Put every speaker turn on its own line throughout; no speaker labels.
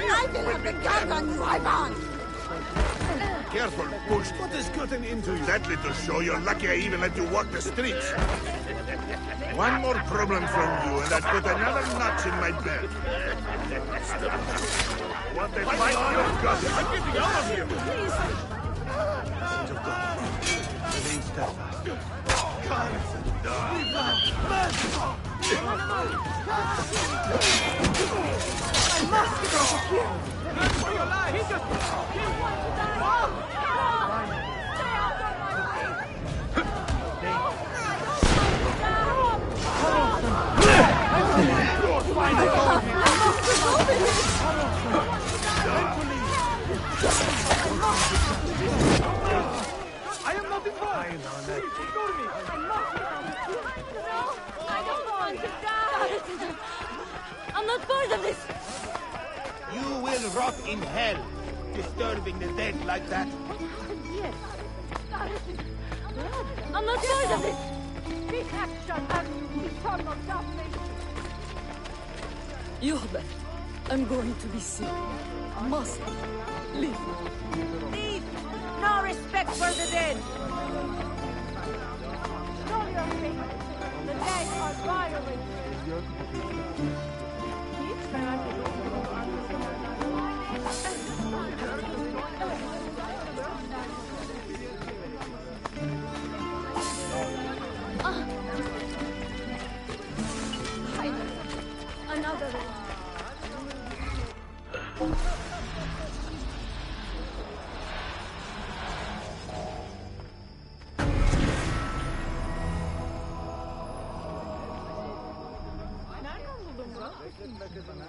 I will have the guard on you, Ivan!
Careful, Bush.
What is gotten into you?
That little show, you're lucky I even let you walk the streets. One more problem from you, and I'd put another notch in my belt. What a fight you've got!
I'm getting out of here!
Please!
Saint of God, remain steadfast.
I must get out of here!
Run for your life! He just killed one!
Stay out of my way!
I am not involved! Ignore me!
No, I don't want to die! I'm not part of this!
You will rot in hell, disturbing the dead like that.
What happened here? I'm not part of this! Take action and eternal damnation! Hubert, I'm going to be sick. Must leave.
Leave! No respect for the dead!
Show your face. The dead are violent. Another one.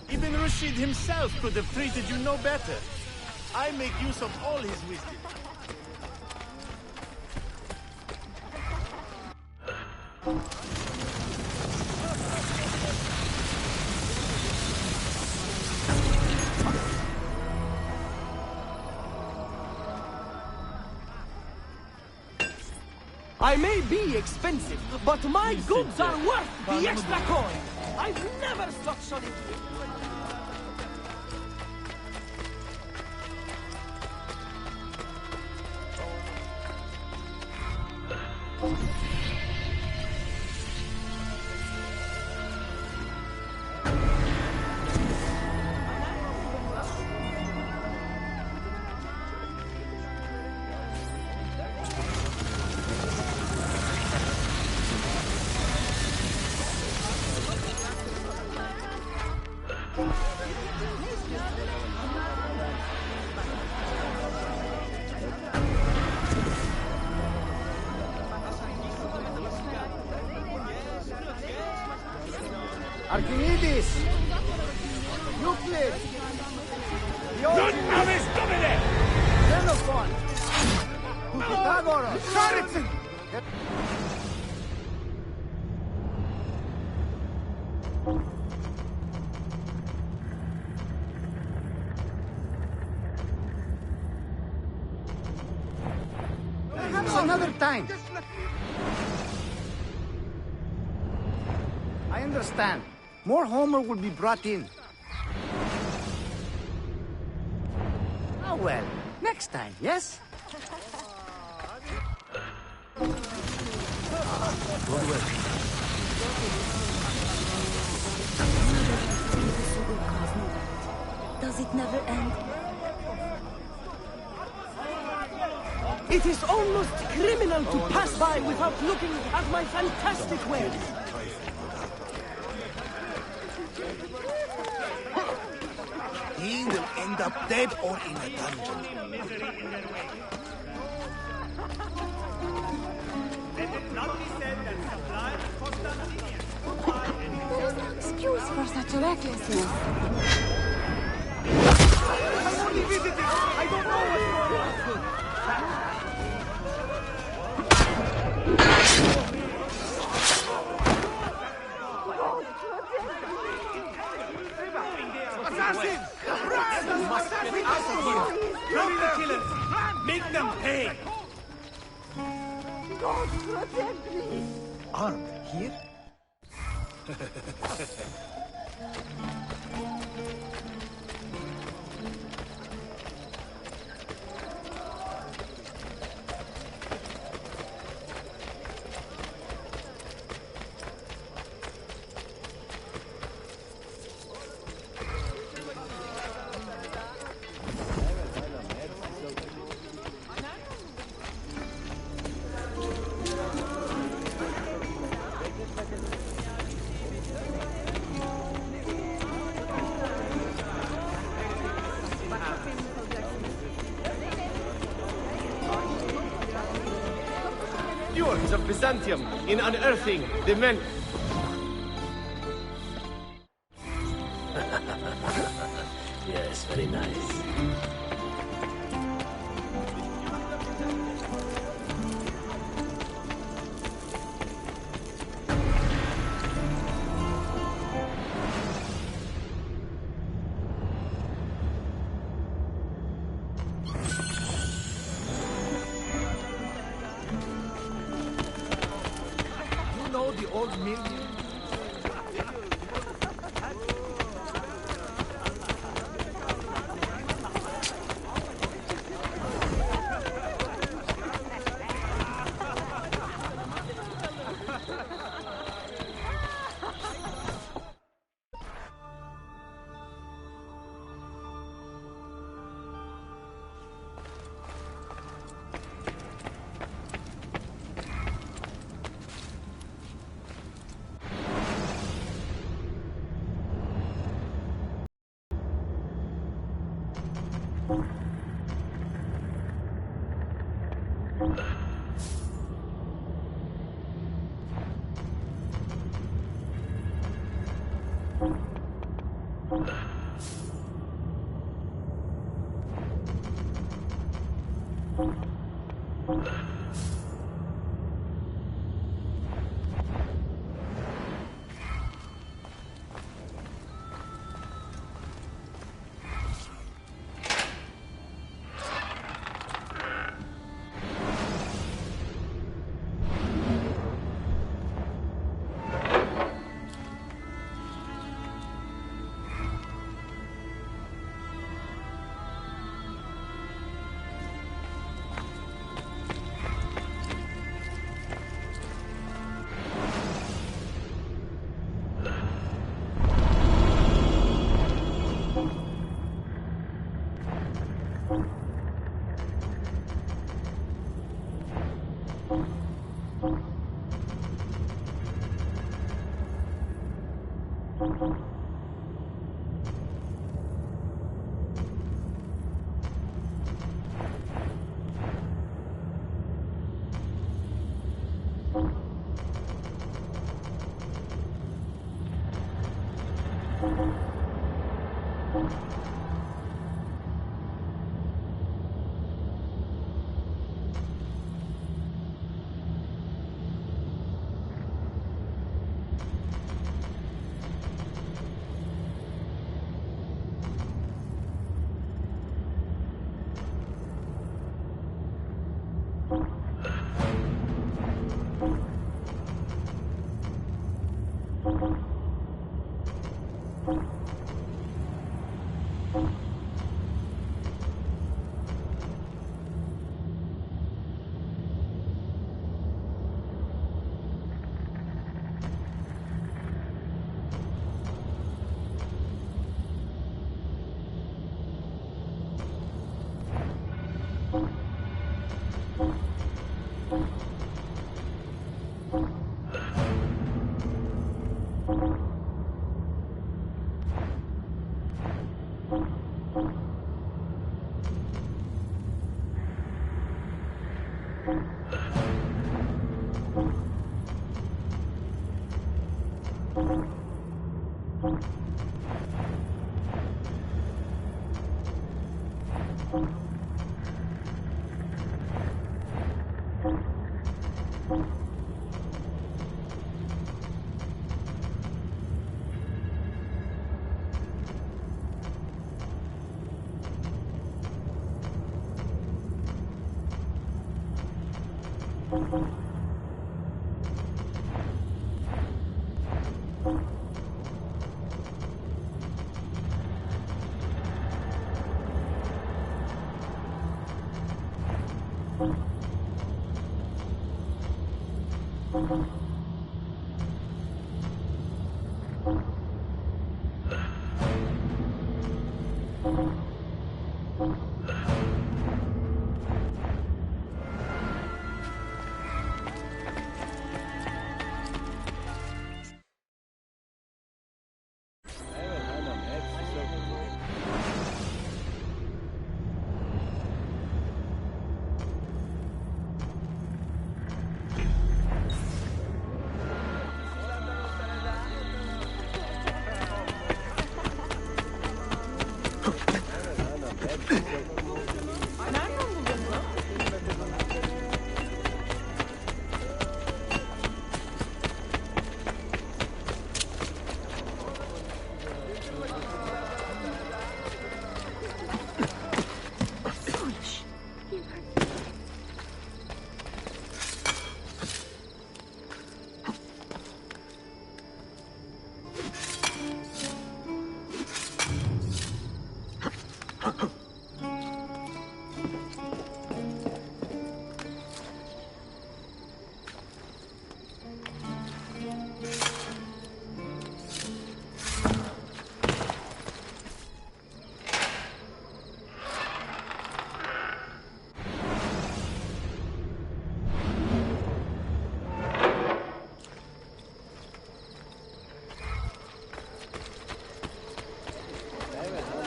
Even Rashid himself could have treated you no better. I make use of all his wisdom.
I may be expensive, but my goods are worth the extra coin. I've never such a... Archimedes! Euclid!
Aves Domine!
Xenophon! Pythagoras! Saracen! Perhaps another time. I understand. More Homer will be brought in. Ah, well, next time, yes?
Does it never end?
It is almost criminal to pass by without looking at my fantastic wares.
He will end up dead or in a dungeon.
There is no excuse for such a recklessness.
I only visited. I don't know what's going on. Assassins! Run! You must get out of here! Drop the killers! Make them pay!
God protect me!
Armed here?
Stewards of Byzantium in unearthing the men.
Yes, very nice.
You know the old mill?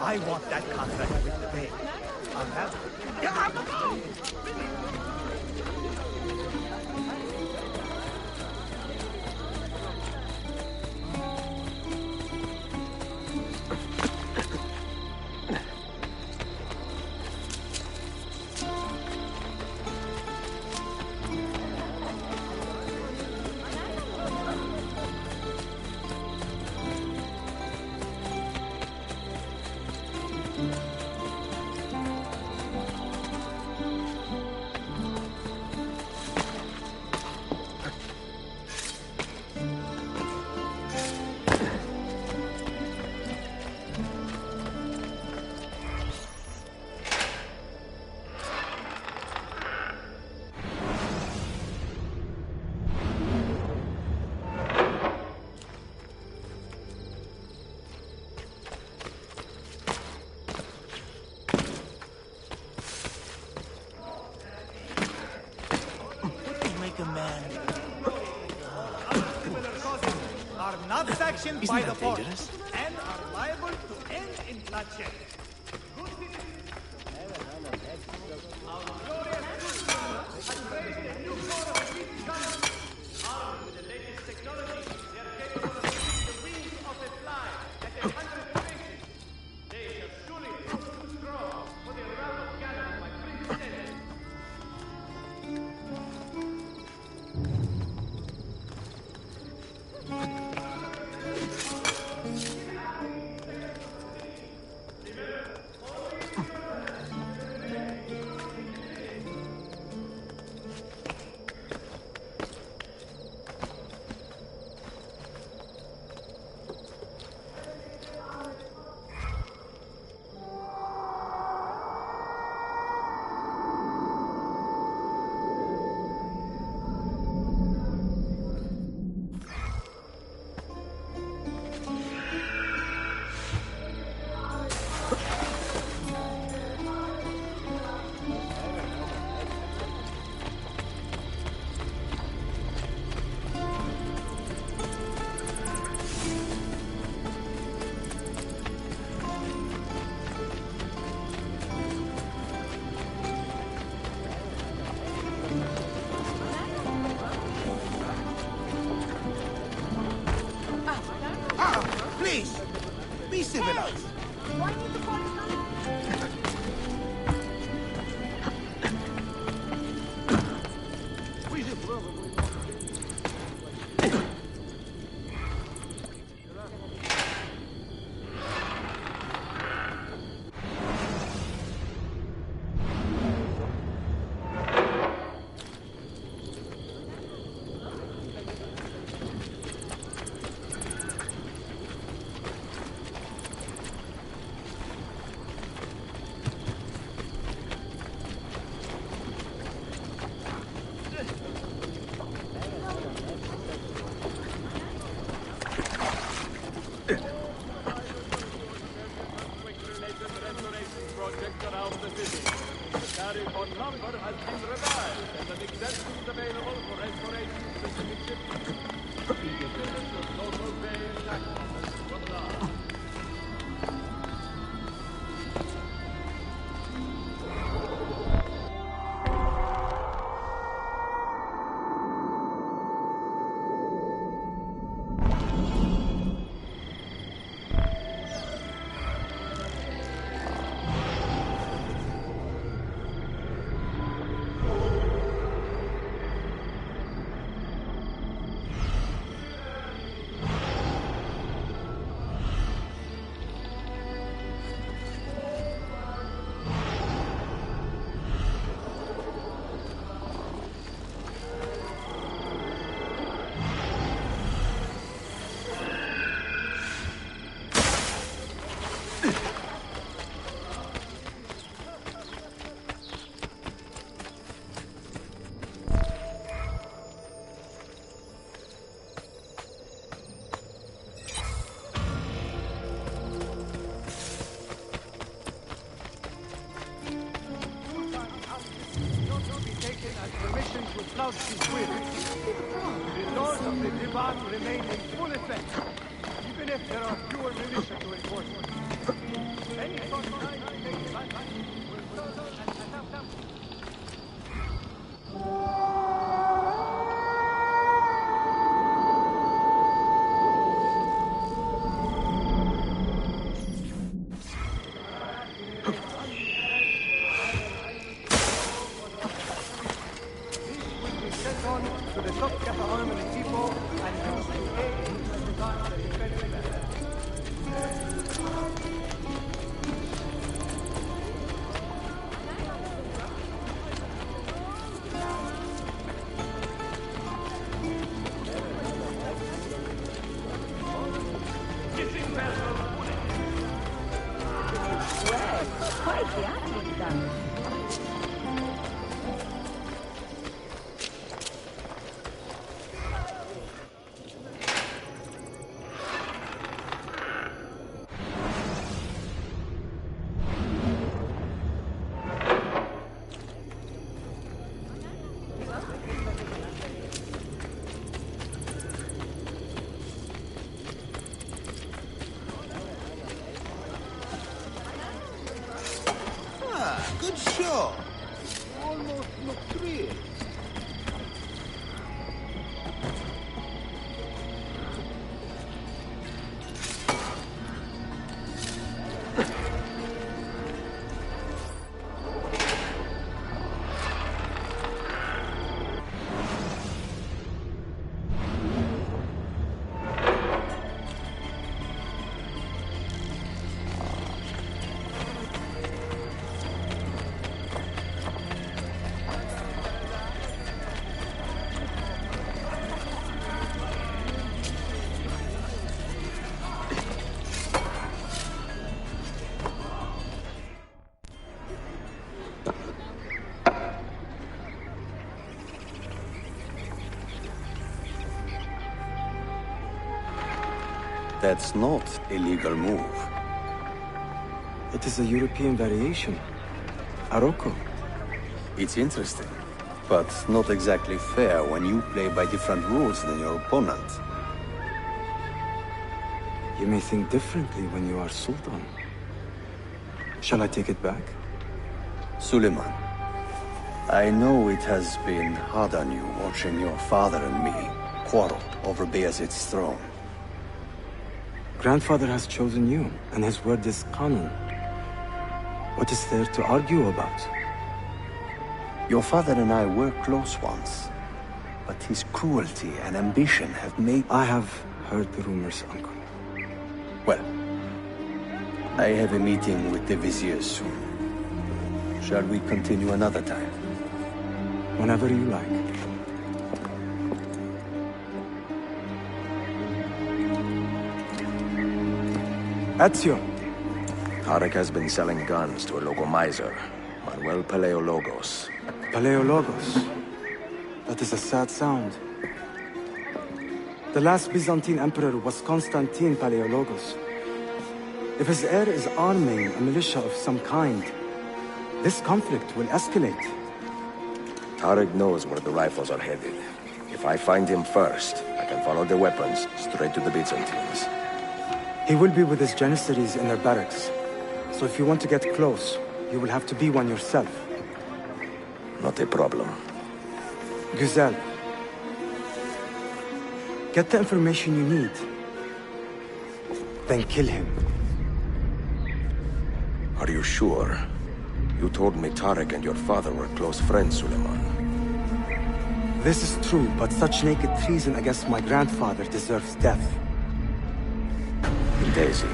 I want that contract with the bay. I'll have it. Yeah, I'm not sanctioned by the port and are liable to end in bloodshed. Our glorious has raised a new sort of elite gunners. Armed with the latest technology, they are capable of using the wings of a fly at 100 paces. They shall surely prove too strong for the round of cannon my prince sent. Please, be civilized.
Why did the police come?
without his will. The laws of the Divan remain in full effect, even if there are fewer militia to enforce them. Any sort of time to take advantage will further and attack them. To the top Kappa Armory Depot and use to aid as regards the defense measures.
Quite the athlete,
Good show. Almost looked real.
That's not a legal move.
It is a European variation. Aroko.
It's interesting, but not exactly fair when you play by different rules than your opponent.
You may think differently when you are Sultan. Shall I take it back?
Suleiman, I know it has been hard on you watching your father and me quarrel over Bayezid's throne.
Grandfather has chosen you, and his word is Qanun. What is there to argue about?
Your father and I were close once, but his cruelty and ambition have made...
I have heard the rumors, Uncle.
Well, I have a meeting with the Vizier soon. Shall we continue another time?
Whenever you like. Ezio.
Tarek has been selling guns to a local miser, Manuel Paleologos.
Paleologos. That is a sad sound. The last Byzantine emperor was Constantine Paleologos. If his heir is arming a militia of some kind, this conflict will escalate.
Tarek knows where the rifles are headed. If I find him first, I can follow the weapons straight to the Byzantines.
He will be with his Janissaries in their barracks. So if you want to get close, you will have to be one yourself.
Not a problem.
Güzel. Get the information you need. Then kill him.
Are you sure? You told me Tarek and your father were close friends, Suleiman.
This is true, but such naked treason against my grandfather deserves death.
Daisy.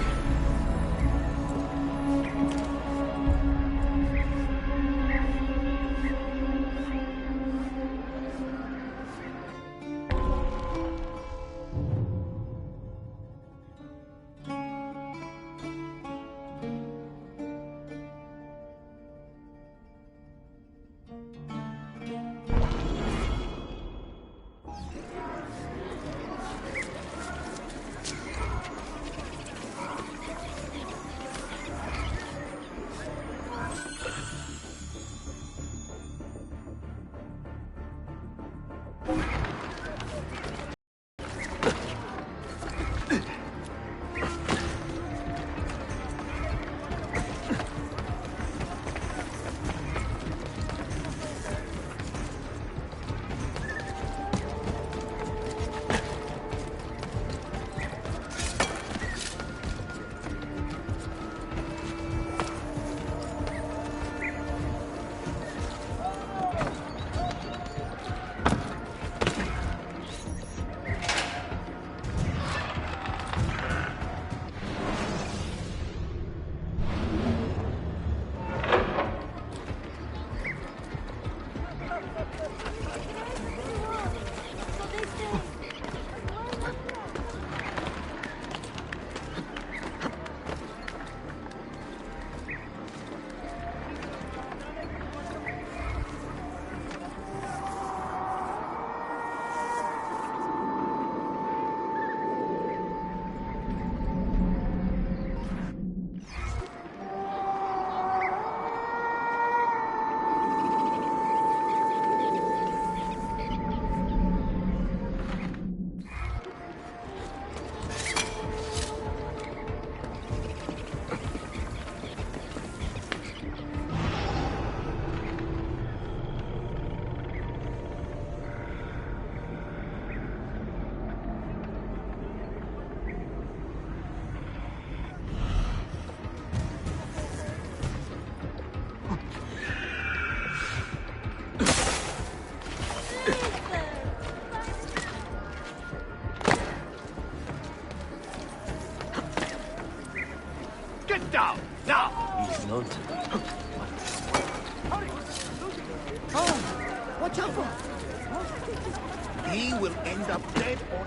Down! Now!
He's not.
Oh, watch out for...
He will end up dead or...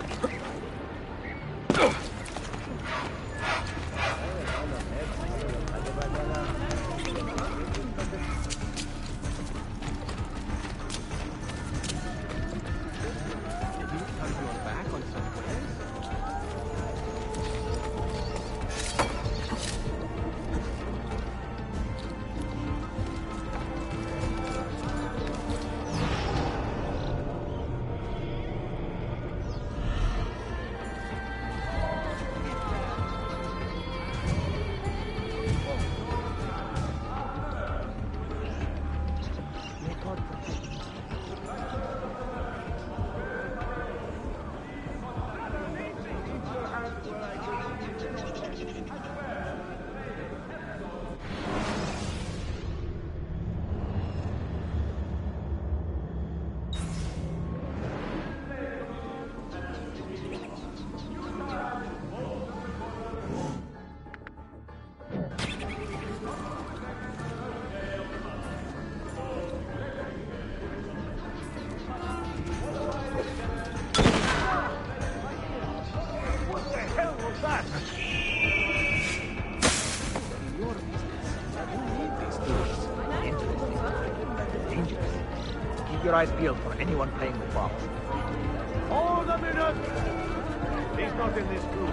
Keep your eyes peeled for anyone playing with bombs.
Hold a minute! He's not in this group.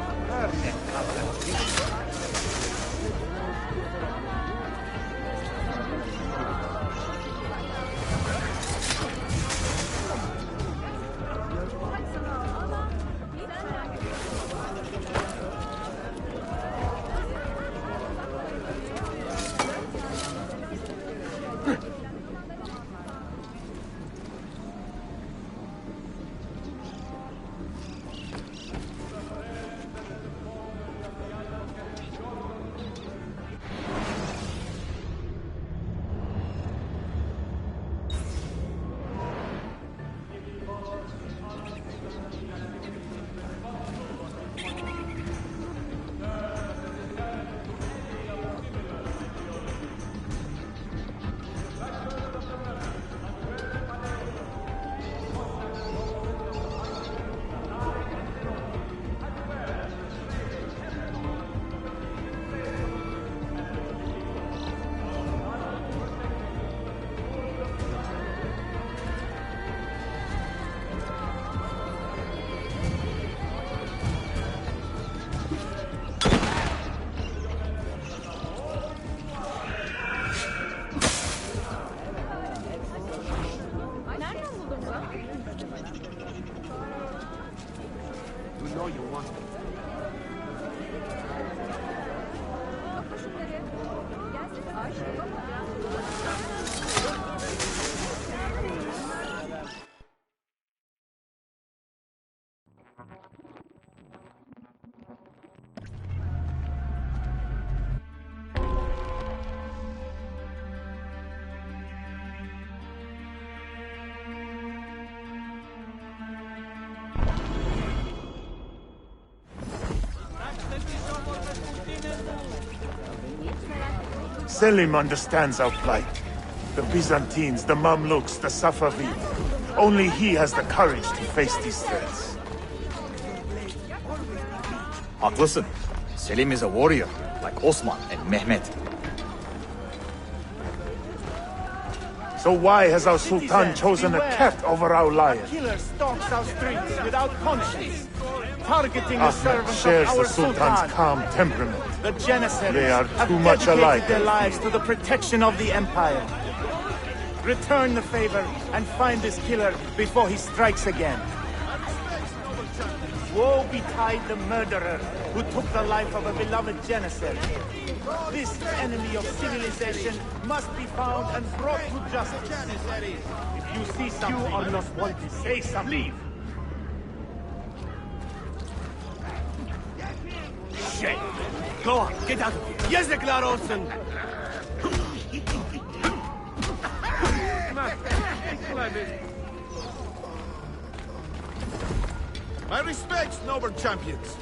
Selim understands our plight. The Byzantines, the Mamluks, the Safavid. Only he has the courage to face these threats.
Haklısın. Selim is a warrior, like Osman and Mehmet.
So why has our Sultan chosen a cat over our lion?
A killer stalks our streets without conscience, targeting the
Ahmed
servants
shares
of
the
our
Sultan's
Sultan.
calm temperament.
The Janissaries
They are
have
too much
dedicated
alike.
their lives to the protection of the Empire. Return the favor and find this killer before he strikes again. Woe betide the murderer who took the life of a beloved Janissary. This enemy of civilization must be found and brought to justice. If you see something, you are not wanted. Say something. Leave.
Shit! Go on, get out of here! Yazıklar olsun!
My respects, noble champions.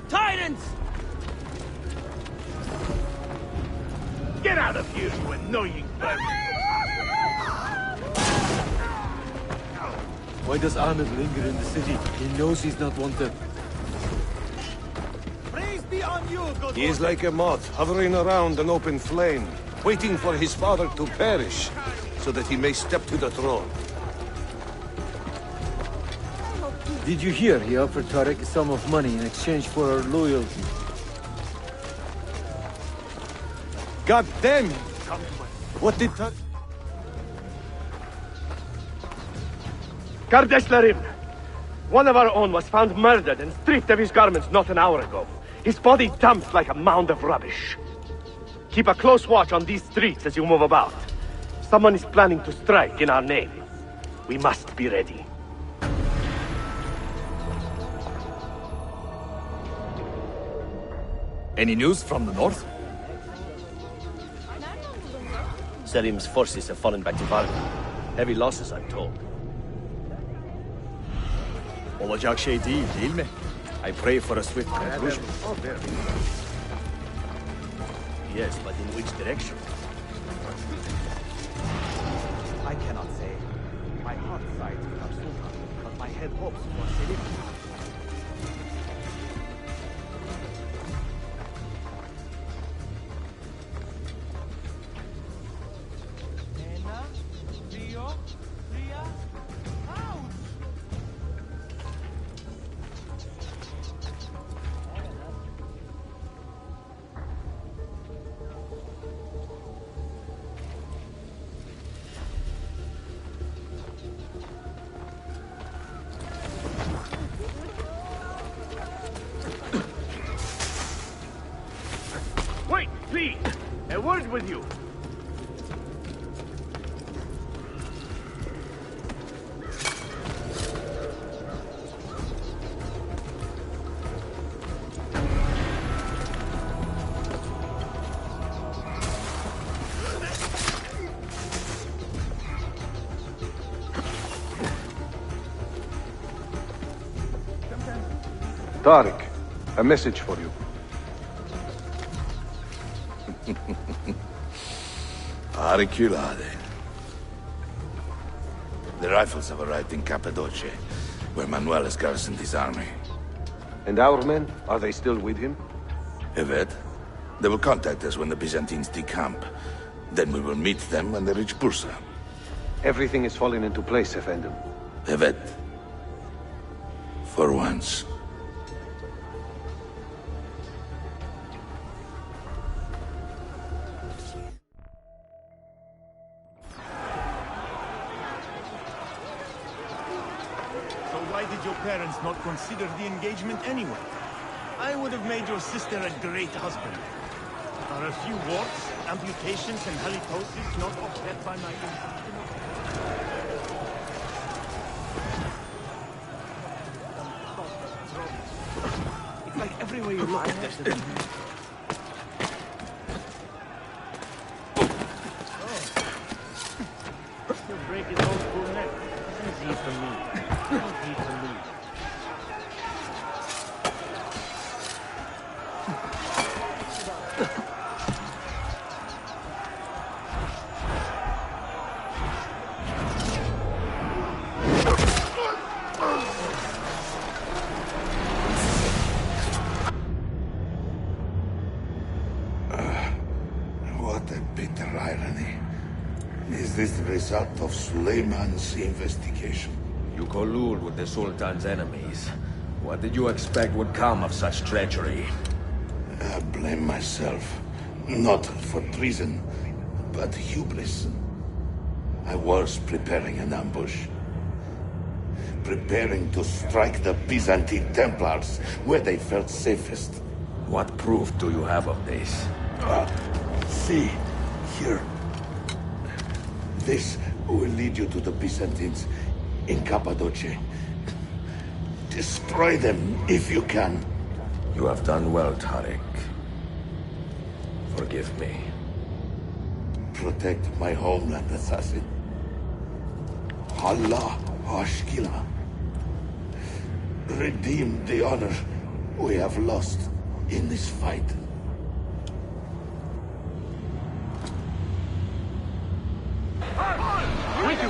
Tyrants!
Get out of here, you annoying bird!
Why does Ahmed linger in the city? He knows he's not wanted.
Praise be on you, good
He is like a moth hovering around an open flame, waiting for his father to perish, so that he may step to the throne.
Did you hear he offered Tarek a sum of money in exchange for our loyalty?
God damn it! What did Tarek...
Kardeshlarim! One of our own was found murdered and stripped of his garments not an hour ago. His body dumped like a mound of rubbish. Keep a close watch on these streets as you move about. Someone is planning to strike in our name. We must be ready.
Any news from the north?
Selim's forces have fallen back to Varna. Heavy losses, I'm told.
Olacak şey değil mi? I pray for a swift conclusion.
Yes, but in which direction?
I cannot say. My heart sides with our Sultan, but my head hopes for Selim.
Wait, please! A word with you!
Tariq, a message for you.
Auriculade. The rifles have arrived in Cappadocia, where Manuel has garrisoned his army.
And our men, are they still with him?
Evet. They will contact us when the Byzantines decamp. Then we will meet them when they reach Bursa.
Everything is falling into place, Effendim.
Evet. For once.
Why did your parents not consider the engagement anyway? I would have made your sister a great husband. Are a few warts, amputations, and halitosis not offset by my
It's like everywhere you look, there's a...
He'll break his own cool neck. Easy for me. Easy for me.
What a bitter irony. Is this the result of Suleiman's investigation?
You collude with the Sultan's enemies. What did you expect would come of such treachery?
I blame myself. Not for treason, but hubris. I was preparing an ambush. Preparing to strike the Byzantine Templars where they felt safest.
What proof do you have of this?
See, here. This will lead you to the Byzantines in Cappadocia. Destroy them if you can.
You have done well, Tariq. Forgive me.
Protect my homeland, assassin. Allah Ashkila. Redeem the honor we have lost in this fight.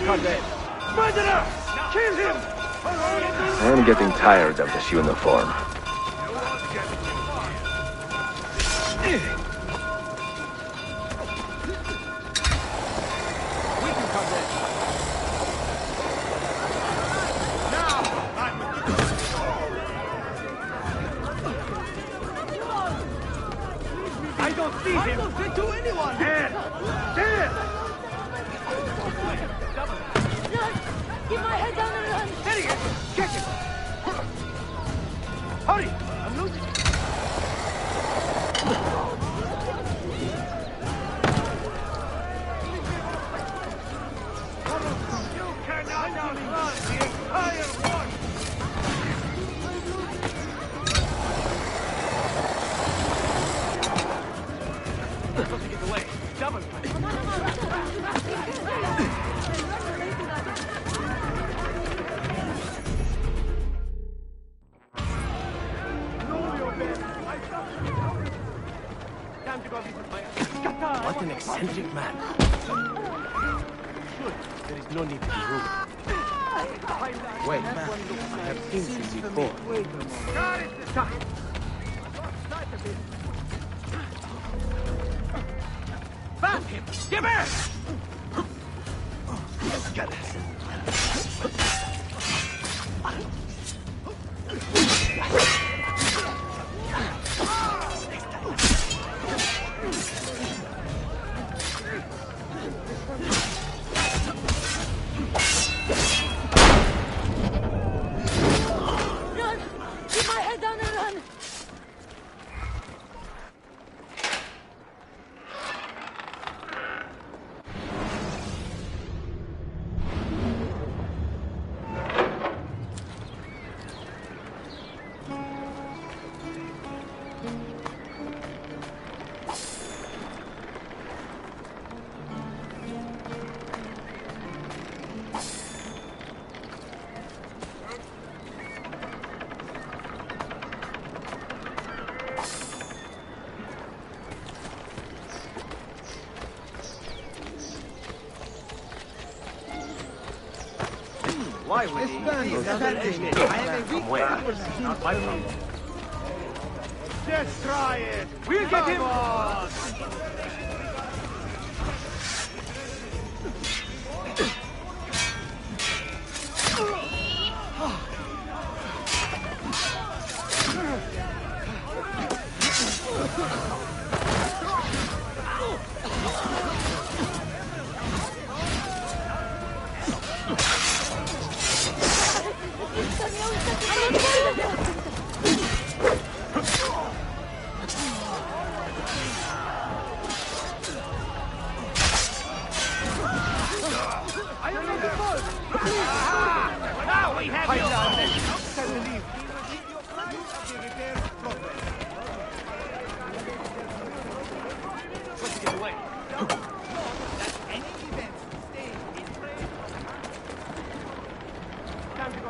Condé! Murderer! Kill him!
I am getting tired of this uniform.
I don't see him! I don't fit to anyone! There! There!
Run! Keep my head down and run!
There he is! Catch him! Hurry! I'm losing him! You cannot outrun the entire war! Supposed to get away. Double.
What an eccentric man. Sure, there is no need to be rude. Wait, I have seen him before.
Got it this time! Found him! Give her! Got it.
Run! Keep my head down and run!
Why would he?
From where? Not my problem.
Just try it! We'll get him! On. Now we have you! Can believe. Let's get away. Time to go.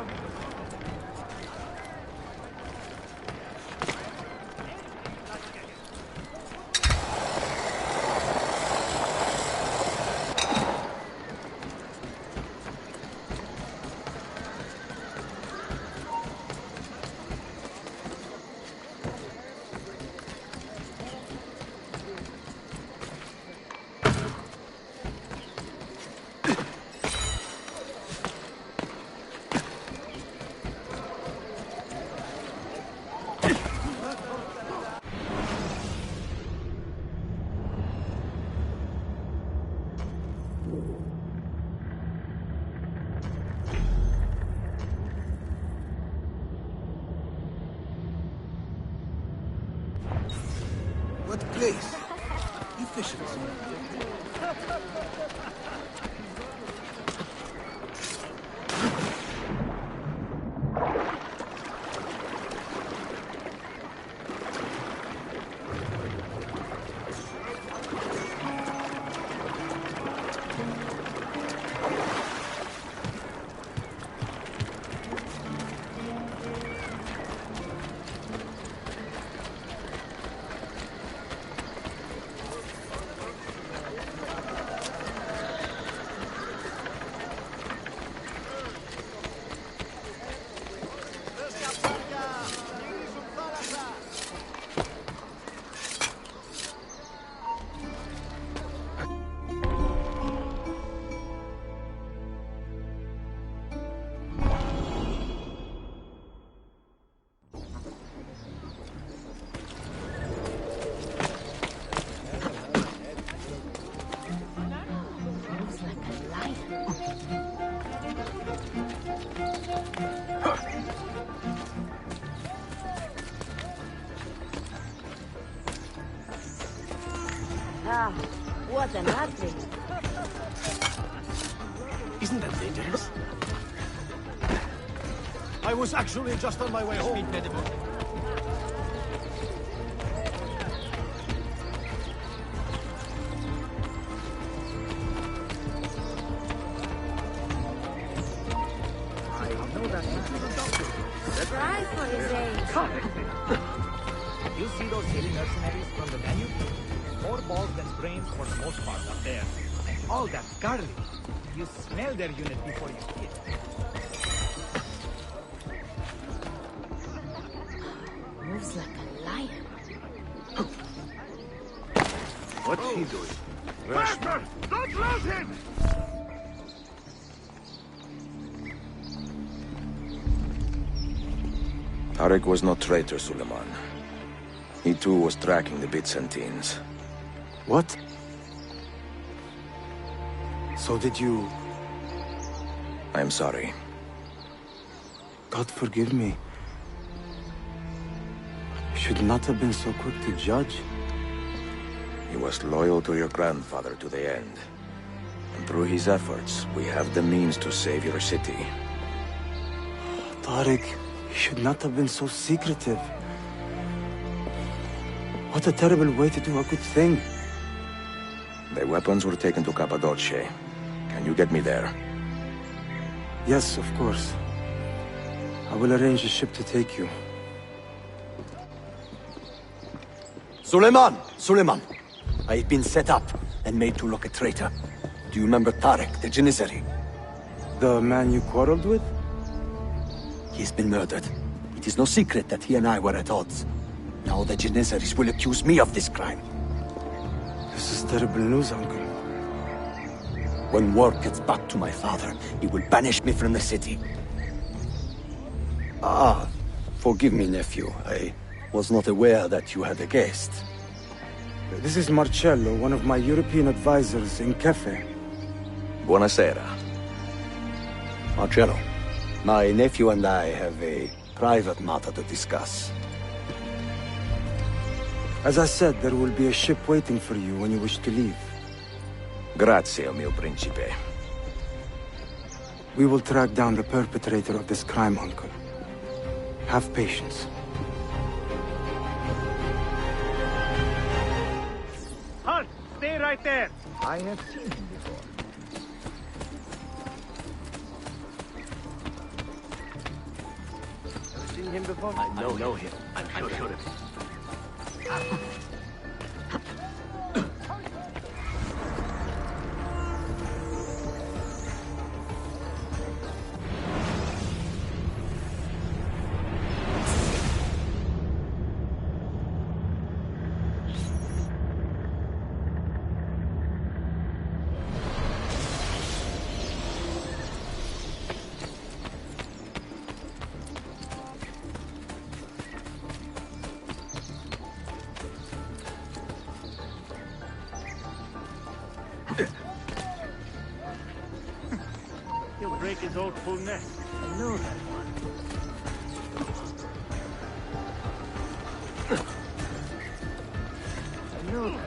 What place? Efficient.
Ah, what an athlete.
Isn't that dangerous? I was actually just on my way home.
Try for his age.
You see those hairy mercenaries from the menu? More balls than brains for the most part up there. And all that garlic. You smell their unit before you see it.
Moves like a lion.
What's he doing?
Master! Don't lose him!
Tarek was no traitor, Suleiman. He too was tracking the Byzantines.
What? So did you...
I am sorry.
God forgive me. I should not have been so quick to judge.
He was loyal to your grandfather to the end. And through his efforts, we have the means to save your city.
Tarek, you should not have been so secretive. What a terrible way to do a good thing.
The weapons were taken to Cappadocia. Can you get me there?
Yes, of course. I will arrange a ship to take you.
Suleiman! Suleiman! I've been set up and made to look a traitor. Do you remember Tarek, the Janissary?
The man you quarreled with?
He's been murdered. It is no secret that he and I were at odds. Now the Janissaries will accuse me of this crime.
This is terrible news, Uncle.
When word gets back to my father, he will banish me from the city. Ah, forgive me, nephew. I was not aware that you had a guest.
This is Marcello, one of my European advisors in Cafe.
Buonasera.
Marcello, my nephew and I have a private matter to discuss.
As I said, there will be a ship waiting for you when you wish to leave.
Grazie, mio principe.
We will track down the perpetrator of this crime, Uncle. Have patience.
Halt! Stay right there!
I have seen him before.
Seen him before?
I know him. I'm sure of it.
He'll break his old full neck.
I know that one. I know that one.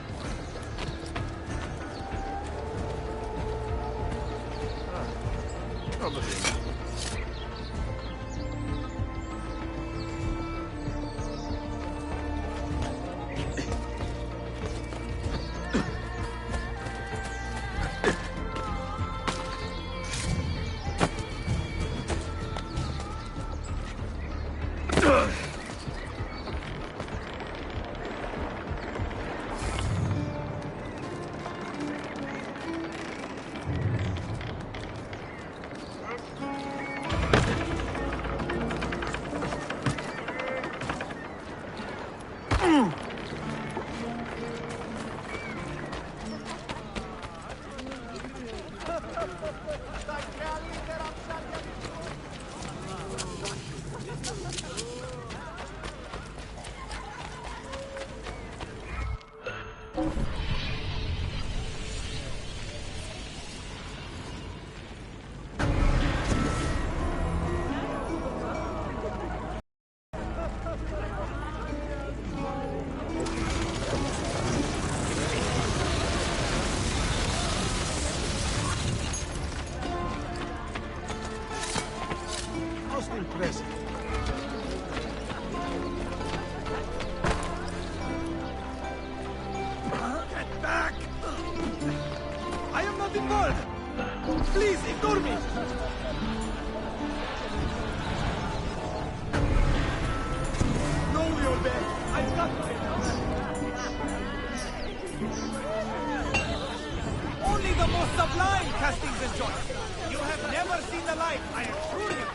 castings and joints. You have never seen the like, I assure you.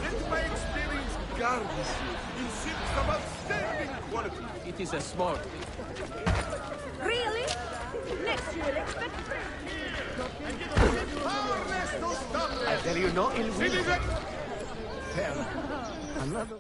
Let my experience guard you in ships of outstanding quality.
It is a small.
Really? Next you'll expect
Powerless to stop them.
I tell you no ill will.
Citizen!
Another.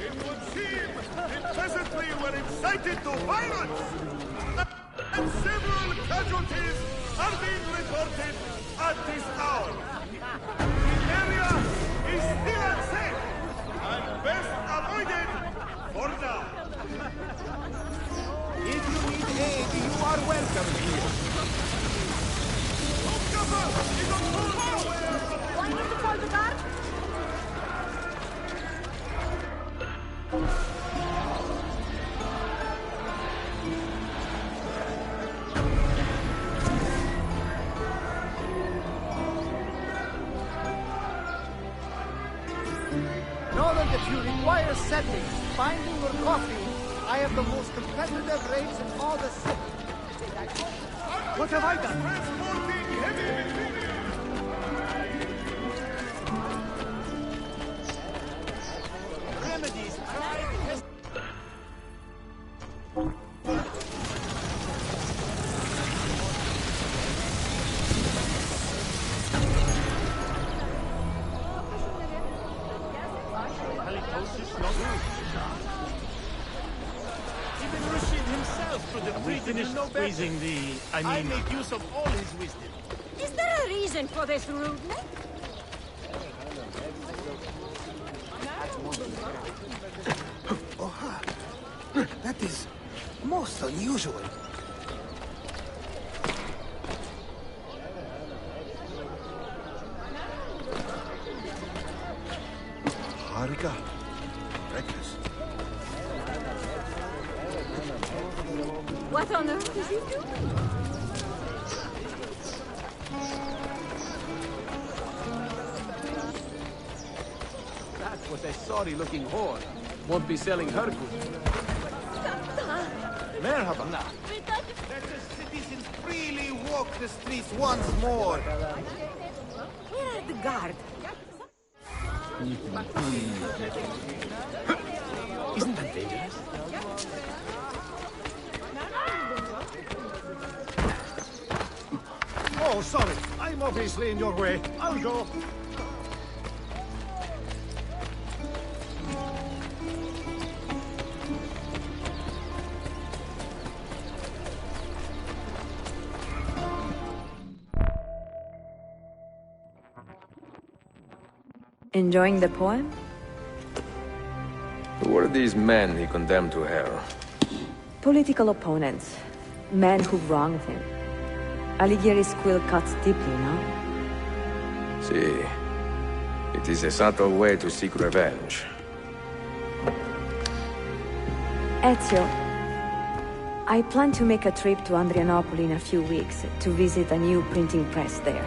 It would seem the peasantry were incited to violence, and several casualties are being reported at this hour. The area is still unsafe, and best avoided for now.
If you need aid, you are welcome here.
Want me to call the guard?
Know that if you require settling, binding, or coffee, I have the most competitive rates in all the city. What have I done?
Transporting heavy material.
Remedies tried.
Even Rashid himself could have treated him no better. I make use of all his wisdom.
Is there a reason for this rudeness?
Oha! That is most unusual.
Harika. Breakfast.
What on earth is he doing?
was a sorry-looking whore. Won't be selling her goods. Merhaba.
Let the citizens freely walk the streets once more.
Where are the guard?
Isn't that dangerous?
Oh, sorry. I'm obviously in your way. I'll go.
Enjoying the poem?
Who were these men he condemned to hell?
Political opponents. Men who wronged him. Alighieri's quill cuts deeply, no?
See, it is a subtle way to seek revenge.
Ezio, I plan to make a trip to Andrianople in a few weeks to visit a new printing press there.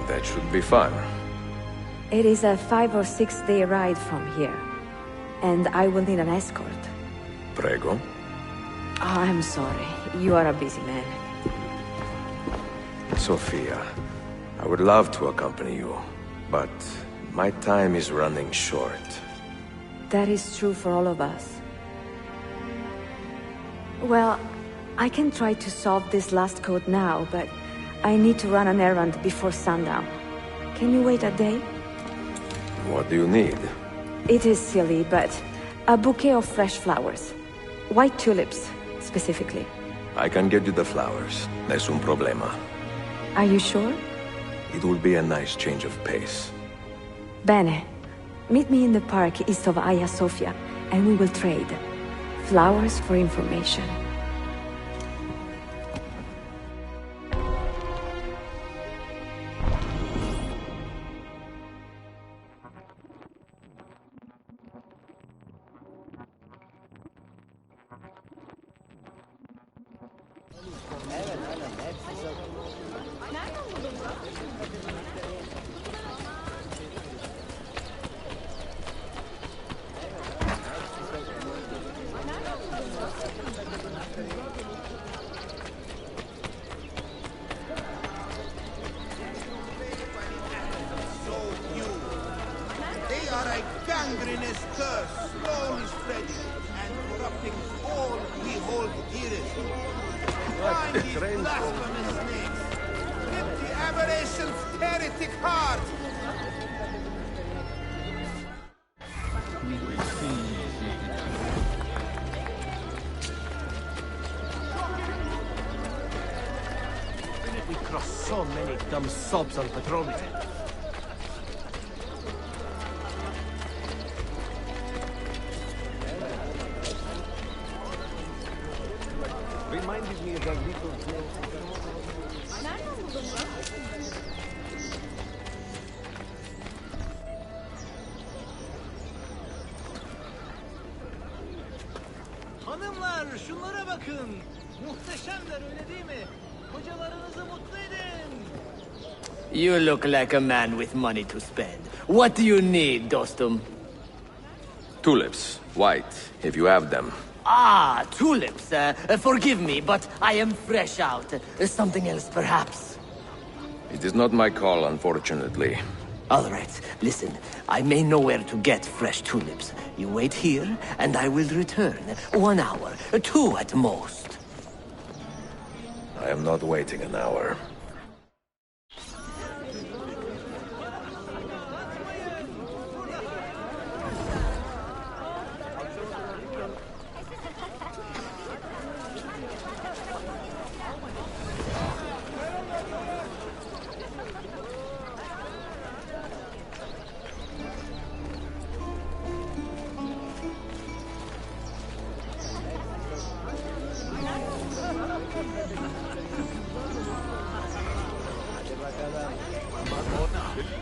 That should be fun.
It is a 5 or 6 day ride from here, and I will need an escort.
Prego.
Oh, I'm sorry. You are a busy man.
Sophia, I would love to accompany you, but my time is running short.
That is true for all of us. Well, I can try to solve this last code now, but I need to run an errand before sundown. Can you wait a day?
What do you need?
It is silly, but a bouquet of fresh flowers. White tulips, specifically.
I can get you the flowers. Nessun problema.
Are you sure?
It will be a nice change of pace.
Bene. Meet me in the park east of Hagia Sophia, and we will trade. Flowers for information.
They are a gangrenous curse, slowly spreading and corrupting all we hold dearest. Find these blasphemous snakes. Rip the aberration's heretic heart.
We cross so many dumb sobs on patrol.
Reminded me of a little girl.
Hanımlar şunlara bakın. Muhteşemler öyle değil mi? Kocalarınızı mutlu edin.
You look like a man with money to spend. What do you need, dostum?
Tulips. White, if you have them.
Ah, tulips. Forgive me, but I am fresh out. Something else, perhaps?
It is not my call, unfortunately.
All right, listen. I may know where to get fresh tulips. You wait here, and I will return. 1 hour, 2 at most.
I am not waiting an hour.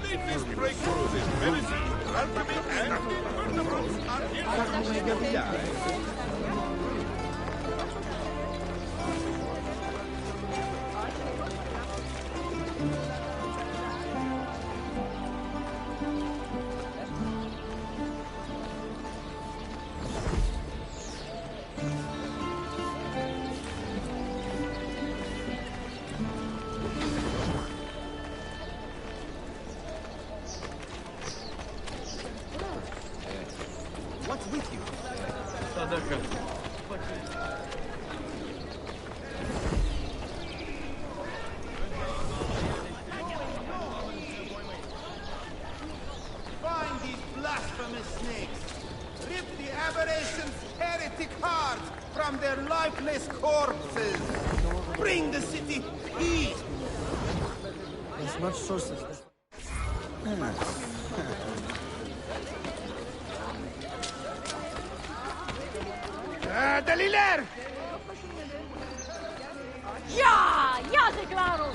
Latest breakthroughs in medicine, alchemy, and wonderful
What's with you?
Find these blasphemous snakes. Rip the aberrations' heretic hearts from their lifeless corpses. Bring the city peace.
As much sources.
Deliler!
Ja! Ja, de claro!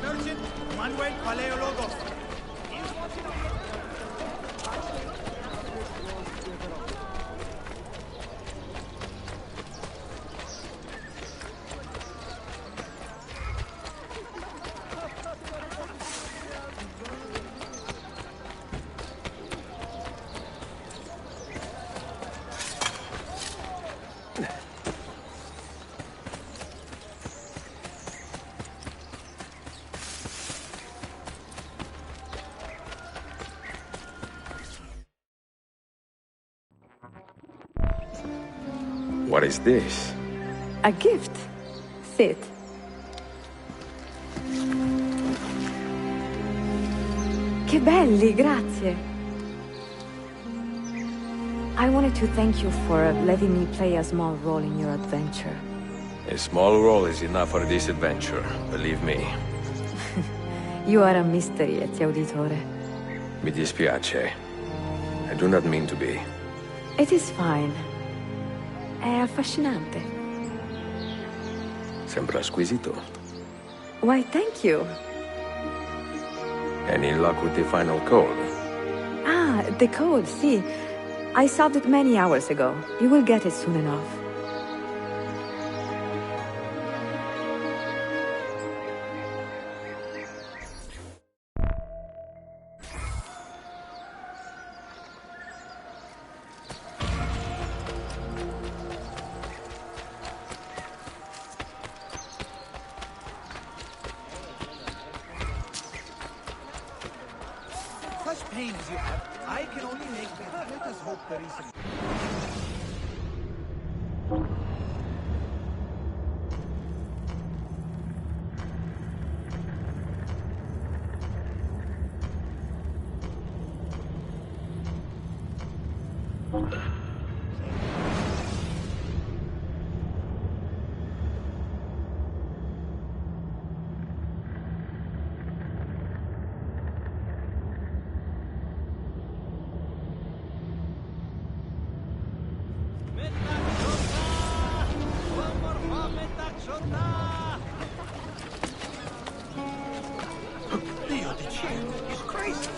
Merchant Manuel Paleologos.
What is this?
A gift. Sit. Che belli, grazie. I wanted to thank you for letting me play a small role in your adventure.
A small role is enough for this adventure, believe me.
You are a mystery, Ezio Auditore.
Mi dispiace. I do not mean to be.
It is fine. È affascinante.
Sembra squisito.
Why, thank you.
Any luck with the final code?
Ah, the code, see. I solved it many hours ago. You will get it soon enough.
Such pain as you have, I can only make better. Let us hope there is some...
Dio di cielo, he's crazy.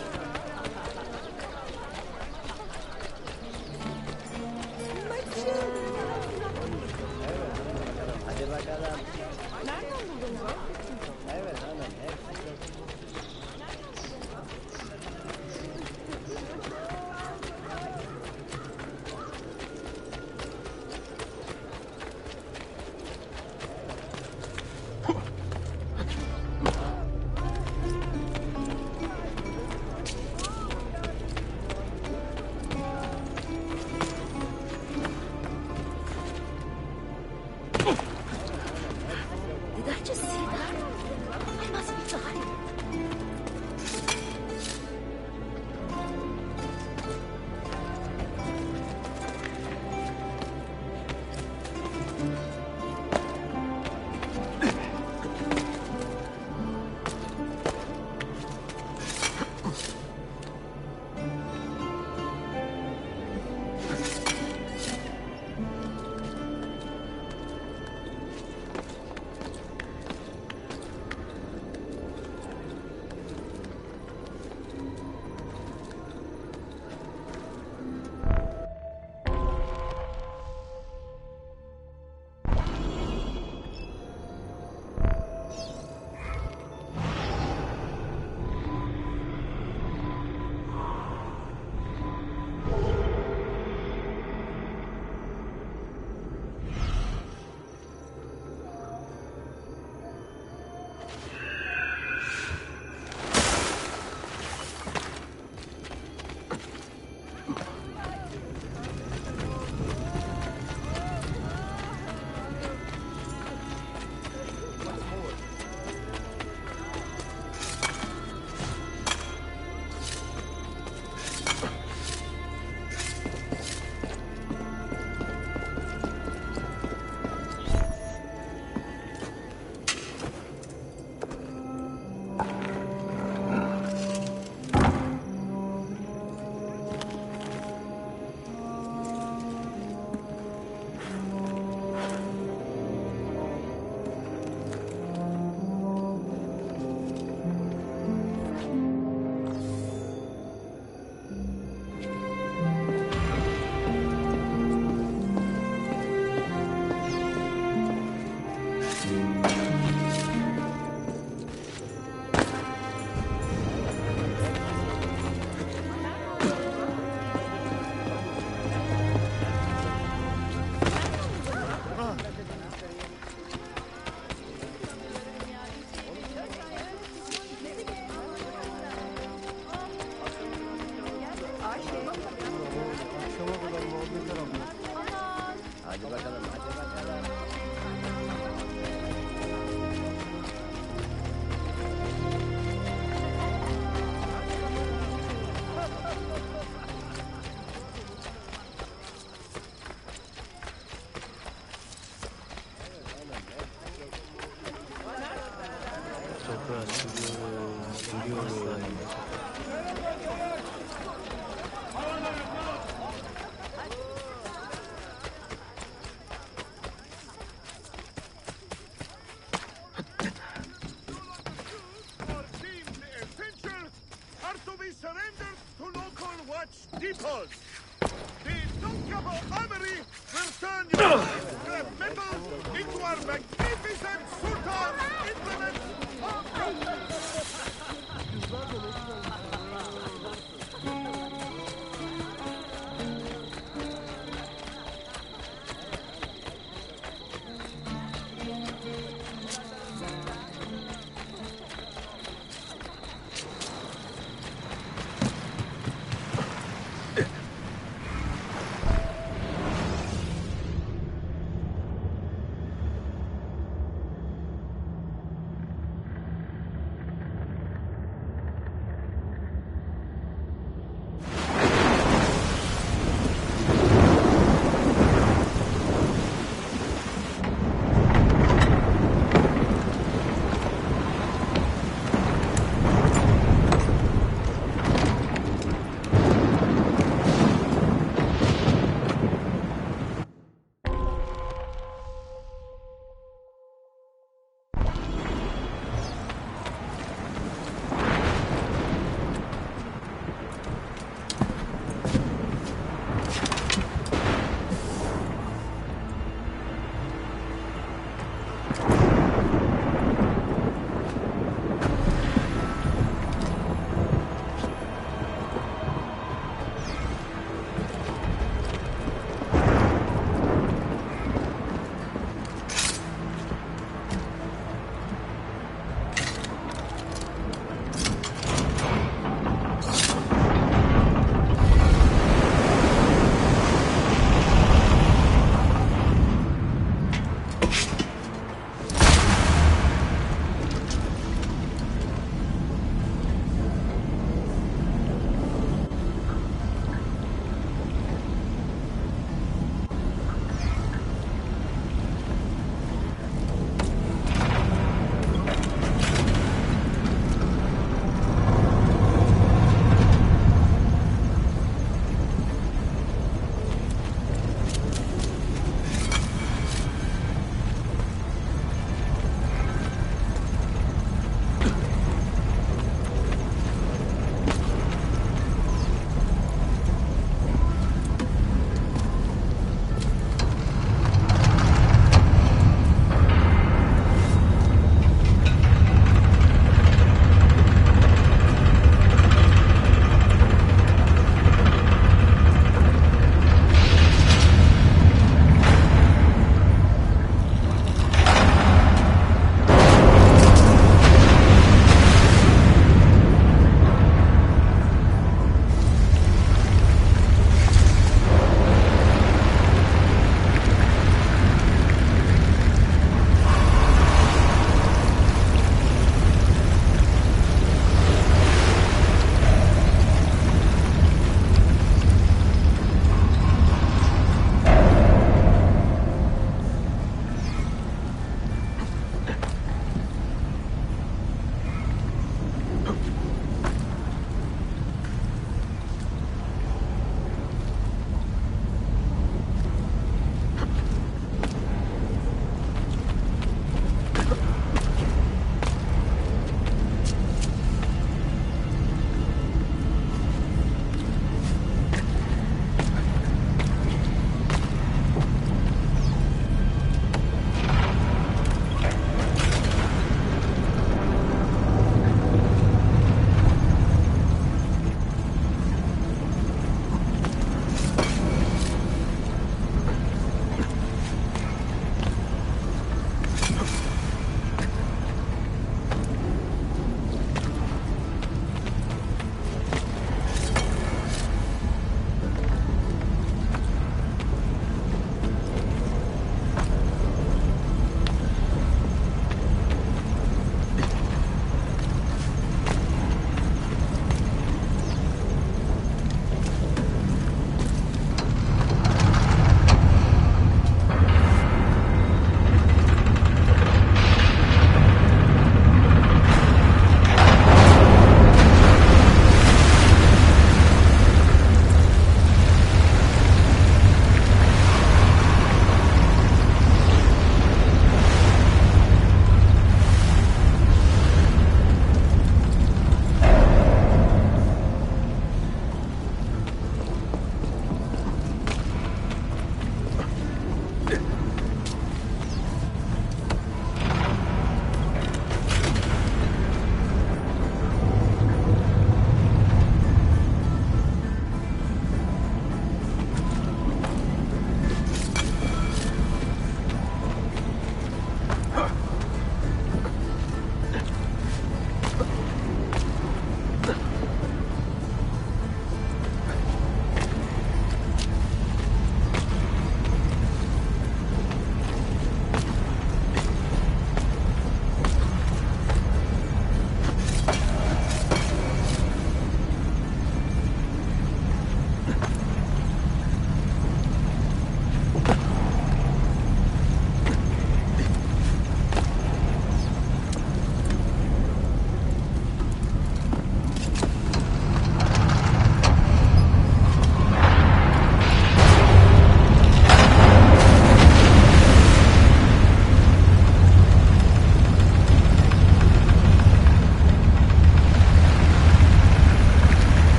Scrap metal into our magnificent Sultan implements.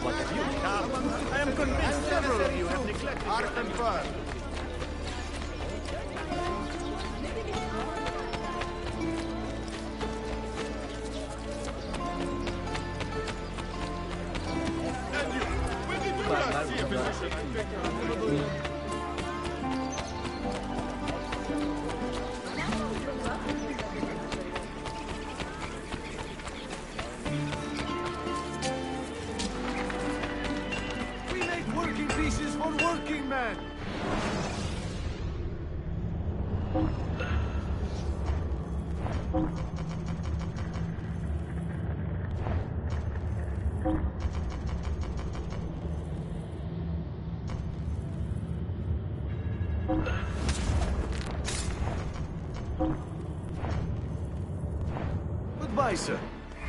What have you come? I am convinced several of you have neglected your confirmed.
We make working pieces for working men! Goodbye, sir.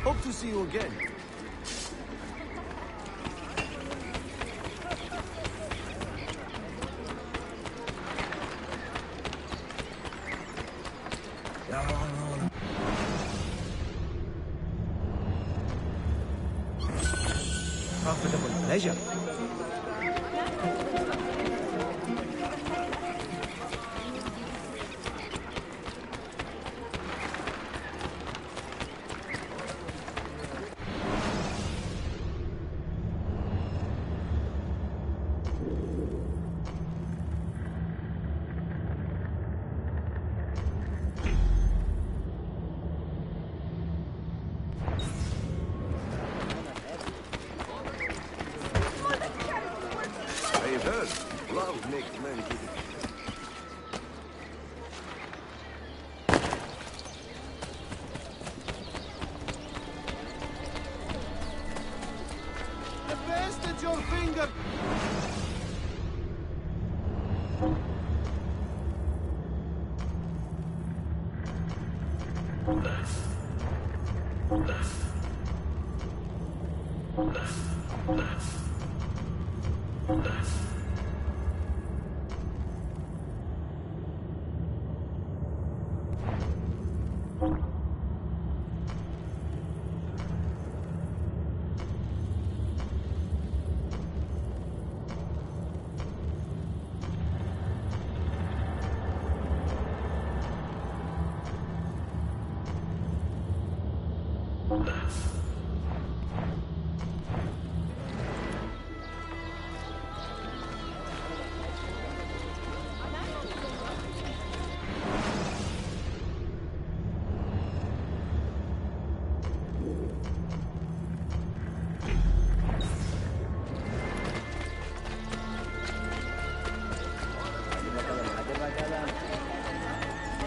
Hope to see you again.
Profitable pleasure.
I've heard. Love makes men do it.
The best at your finger!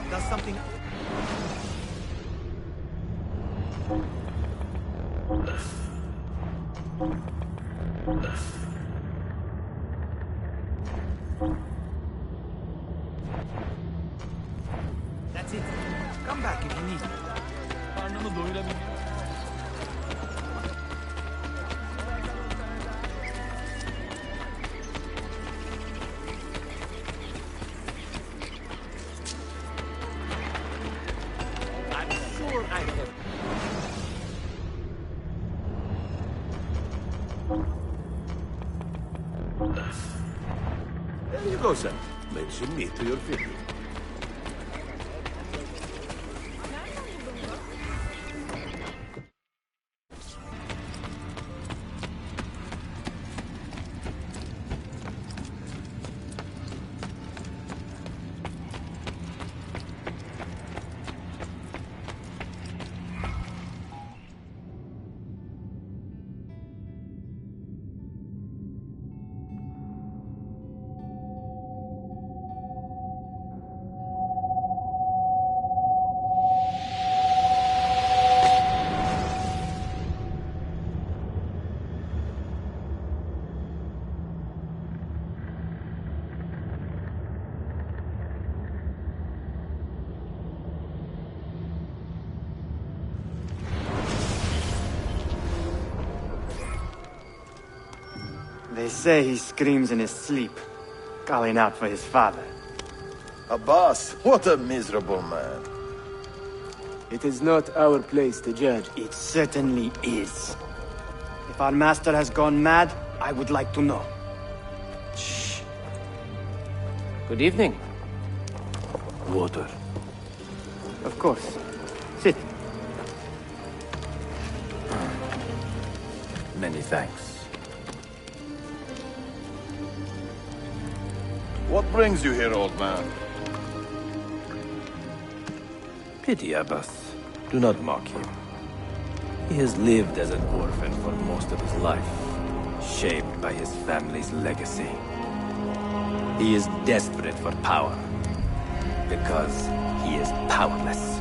Does something... That's it. Come back if you need me. Karnını doyurabildim. I'm sure I have.
There you go, son. Mention me to your family.
They say he screams in his sleep, calling out for his father.
Abbas, what a miserable man.
It is not our place to judge. It certainly is. If our master has gone mad, I would like to know.
Shh. Good evening.
Water.
Of course. Sit.
Many thanks.
What brings you here, old man?
Pity Abbas. Do not mock him. He has lived as an orphan for most of his life, shaped by his family's legacy. He is desperate for power, because he is powerless.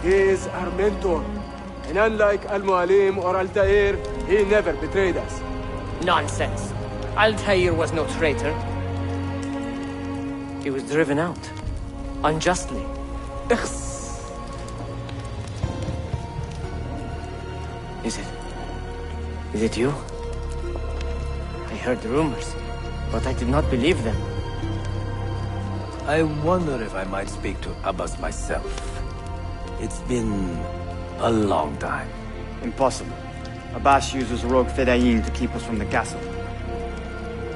He is our mentor. And unlike Al-Mualim or Altair, he never betrayed us.
Nonsense. Altair was no traitor. He was driven out. Unjustly. Is it you? I heard rumors, but I did not believe them.
I wonder if I might speak to Abbas myself. It's been a long time.
Impossible. Abbas uses rogue Fedayeen to keep us from the castle.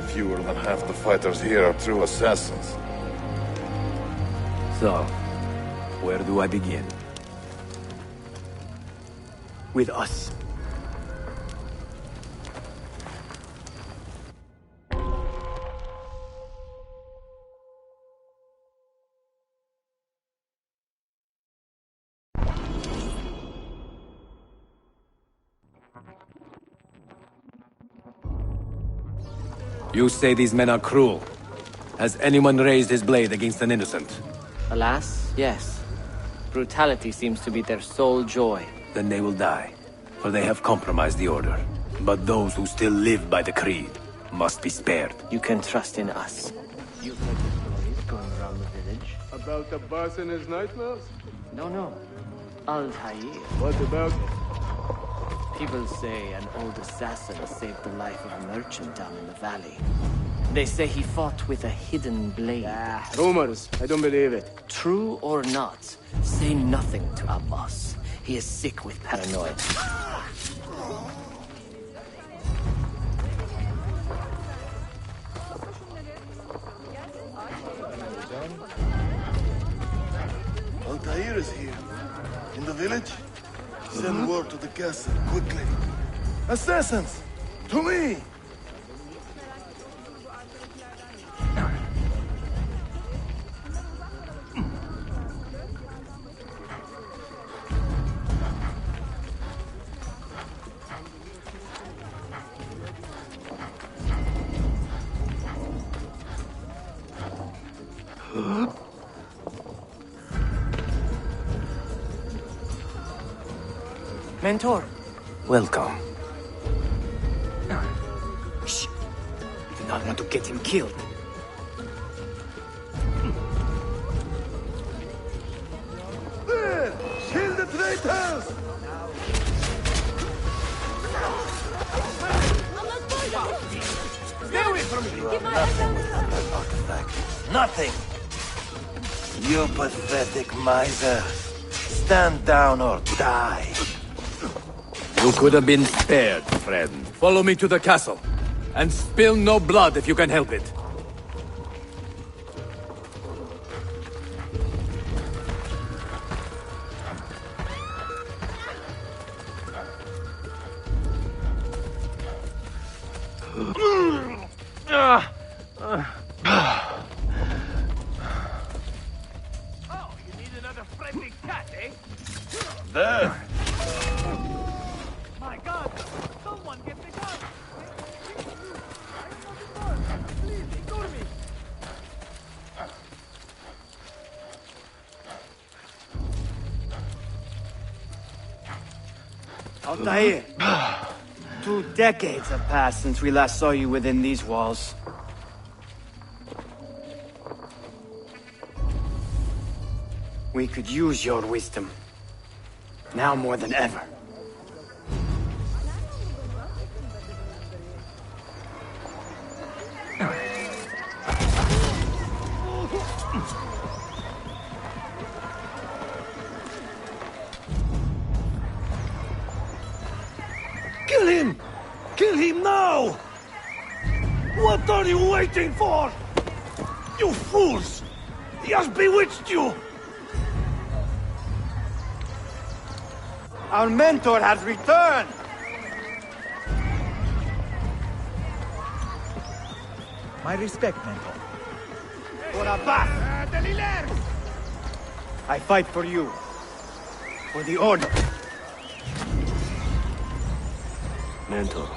Fewer than half the fighters here are true assassins.
So, where do I begin?
With us.
You say these men are cruel. Has anyone raised his blade against an innocent?
Alas, yes. Brutality seems to be their sole joy.
Then they will die, for they have compromised the Order. But those who still live by the Creed must be spared.
You can trust in us. You've heard the stories going around the village?
About Abbas and his nightmares?
No. Altair.
What about?
People say an old assassin saved the life of a merchant down in the valley. They say he fought with a hidden blade.
Rumors. I don't believe it.
True or not, say nothing to Abbas. He is sick with paranoia.
Altair is here. In the village? Send word to the castle, quickly. Assassins! To me!
Mentor.
Welcome.
Shh. We do not want to get him killed.
There! Kill the traitors!
Stay away from me!
Artifact. Nothing! You pathetic miser. Stand down or die.
You could have been spared, friend. Follow me to the castle. And spill no blood if you can help it.
Oh, you need another friendly cat, eh?
There!
My God! Someone get the gun! Please, ignore me!
Altair. 2 decades have passed since we last saw you within these walls. We could use your wisdom. Now more than ever.
Kill him! Kill him now! What are you waiting for? You fools! He has bewitched you!
Our mentor has returned!
My respect, mentor.
For Abbas! I fight for you. For the Order.
Mentor.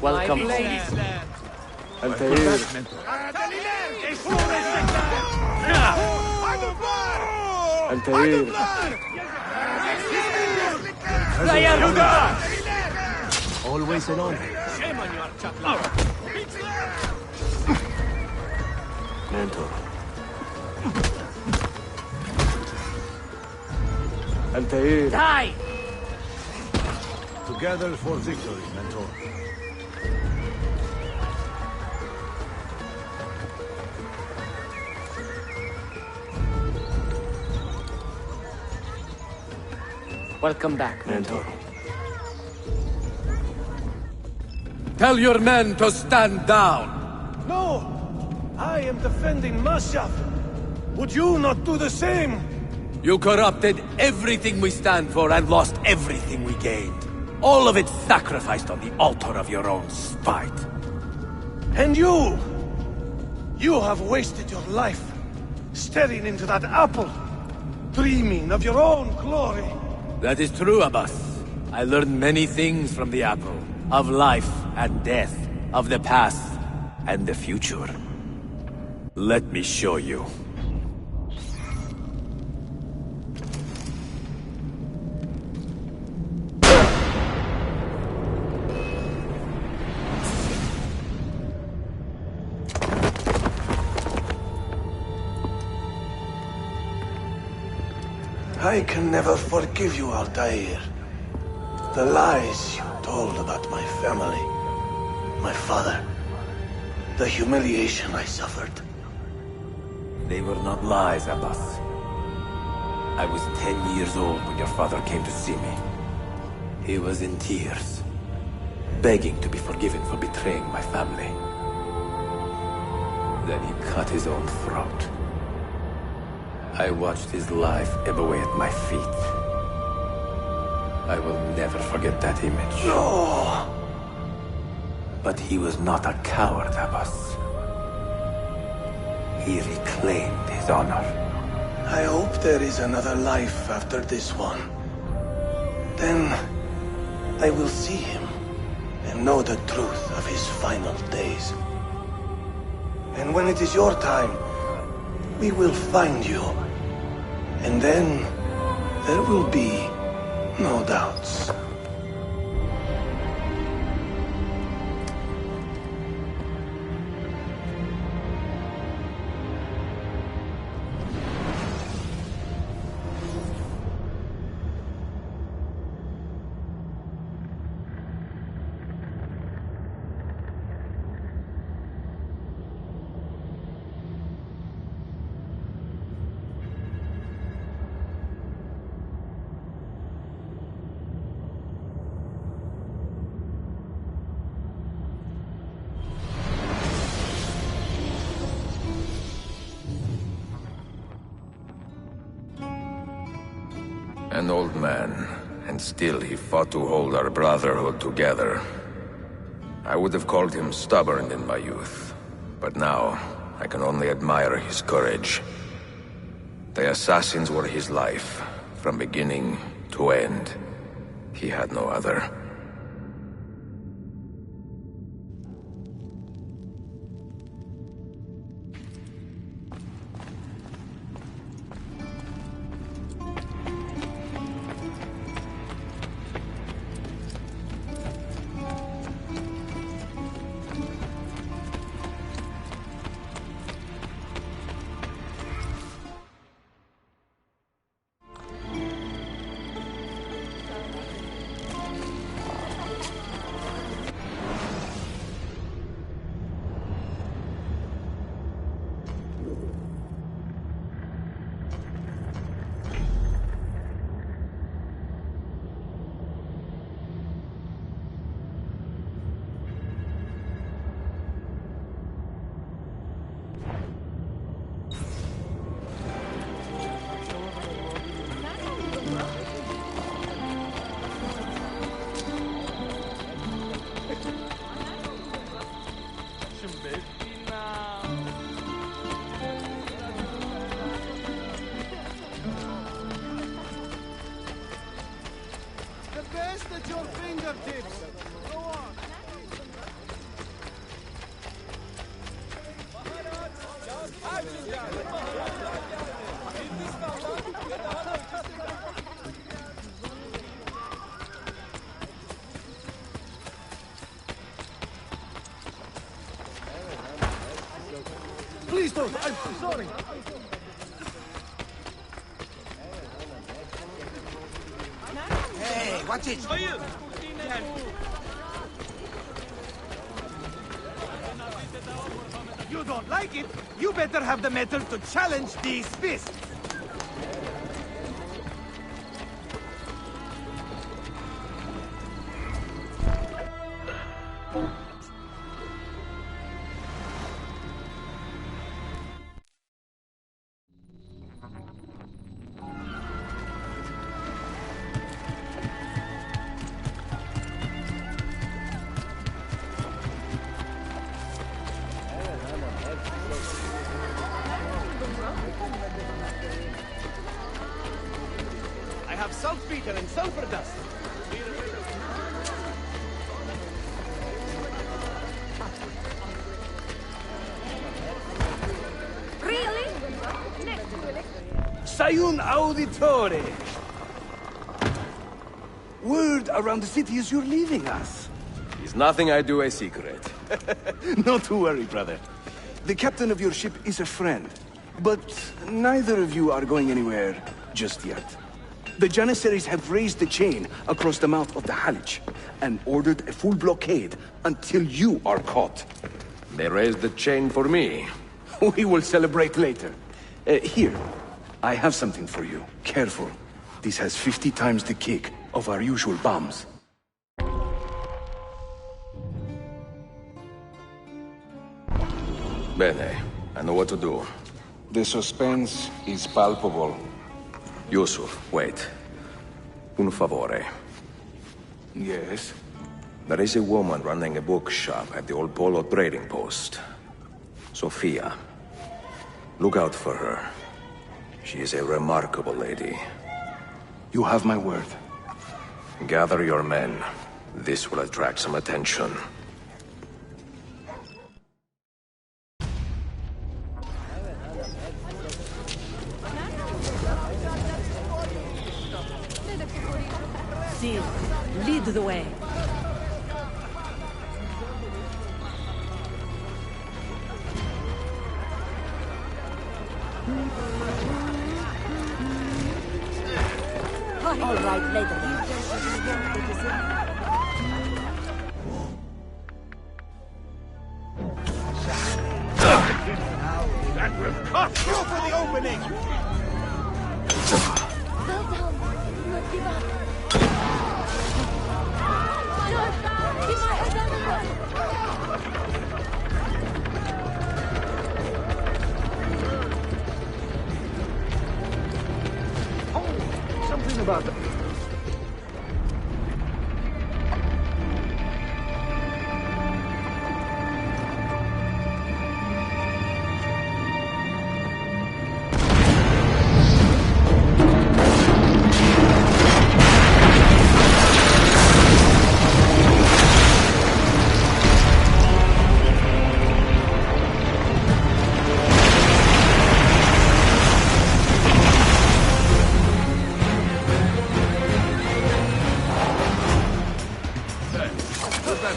Welcome.
Altair. Altair.
Always an honor.
Shame on your chatla.
Mentor.
Altair.
Die!
Together for victory, Mentor.
Welcome back,
Mentor.
Tell your men to stand down!
No! I am defending Mashaf. Would you not do the same?
You corrupted everything we stand for and lost everything we gained. All of it sacrificed on the altar of your own spite.
And you! You have wasted your life staring into that apple, dreaming of your own glory.
That is true, Abbas. I learned many things from the apple. Of life and death. Of the past and the future. Let me show you.
I can never forgive you, Altair. The lies you told about my family, my father, the humiliation I suffered.
They were not lies, Abbas. I was 10 years old when your father came to see me. He was in tears, begging to be forgiven for betraying my family. Then he cut his own throat. I watched his life ebb away at my feet. I will never forget that image.
No!
But he was not a coward, Abbas. He reclaimed his honor.
I hope there is another life after this one. Then I will see him and know the truth of his final days. And when it is your time, we will find you. And then there will be no doubts.
An old man, and still he fought to hold our brotherhood together. I would have called him stubborn in my youth, but now I can only admire his courage. The assassins were his life, from beginning to end. He had no other.
at your fingertips. Go on.
Please don't. I'm sorry.
Hey, watch it.
You don't like it? You better have the metal to challenge these fists. I have saltpeter and sulfur dust.
Really? Next.
Sayun Auditore. Word around the city is you're leaving us.
Is nothing I do a secret.
Not to worry, brother. The captain of your ship is a friend. But neither of you are going anywhere just yet. The Janissaries have raised the chain across the mouth of the Halij and ordered a full blockade until you are caught.
They raised the chain for me.
We will celebrate later. Here, I have something for you. Careful. This has 50 times the kick of our usual bombs.
Bene, I know what to do.
The suspense is palpable.
Yusuf, wait. Un favore.
Yes?
There is a woman running a bookshop at the old Polo trading post. Sophia. Look out for her. She is a remarkable lady.
You have my word.
Gather your men. This will attract some attention.
Seal, lead the way. All right, later then.
That will cut you for the opening!
Well done. Do not give up. Keep my head on the run.
Something about them.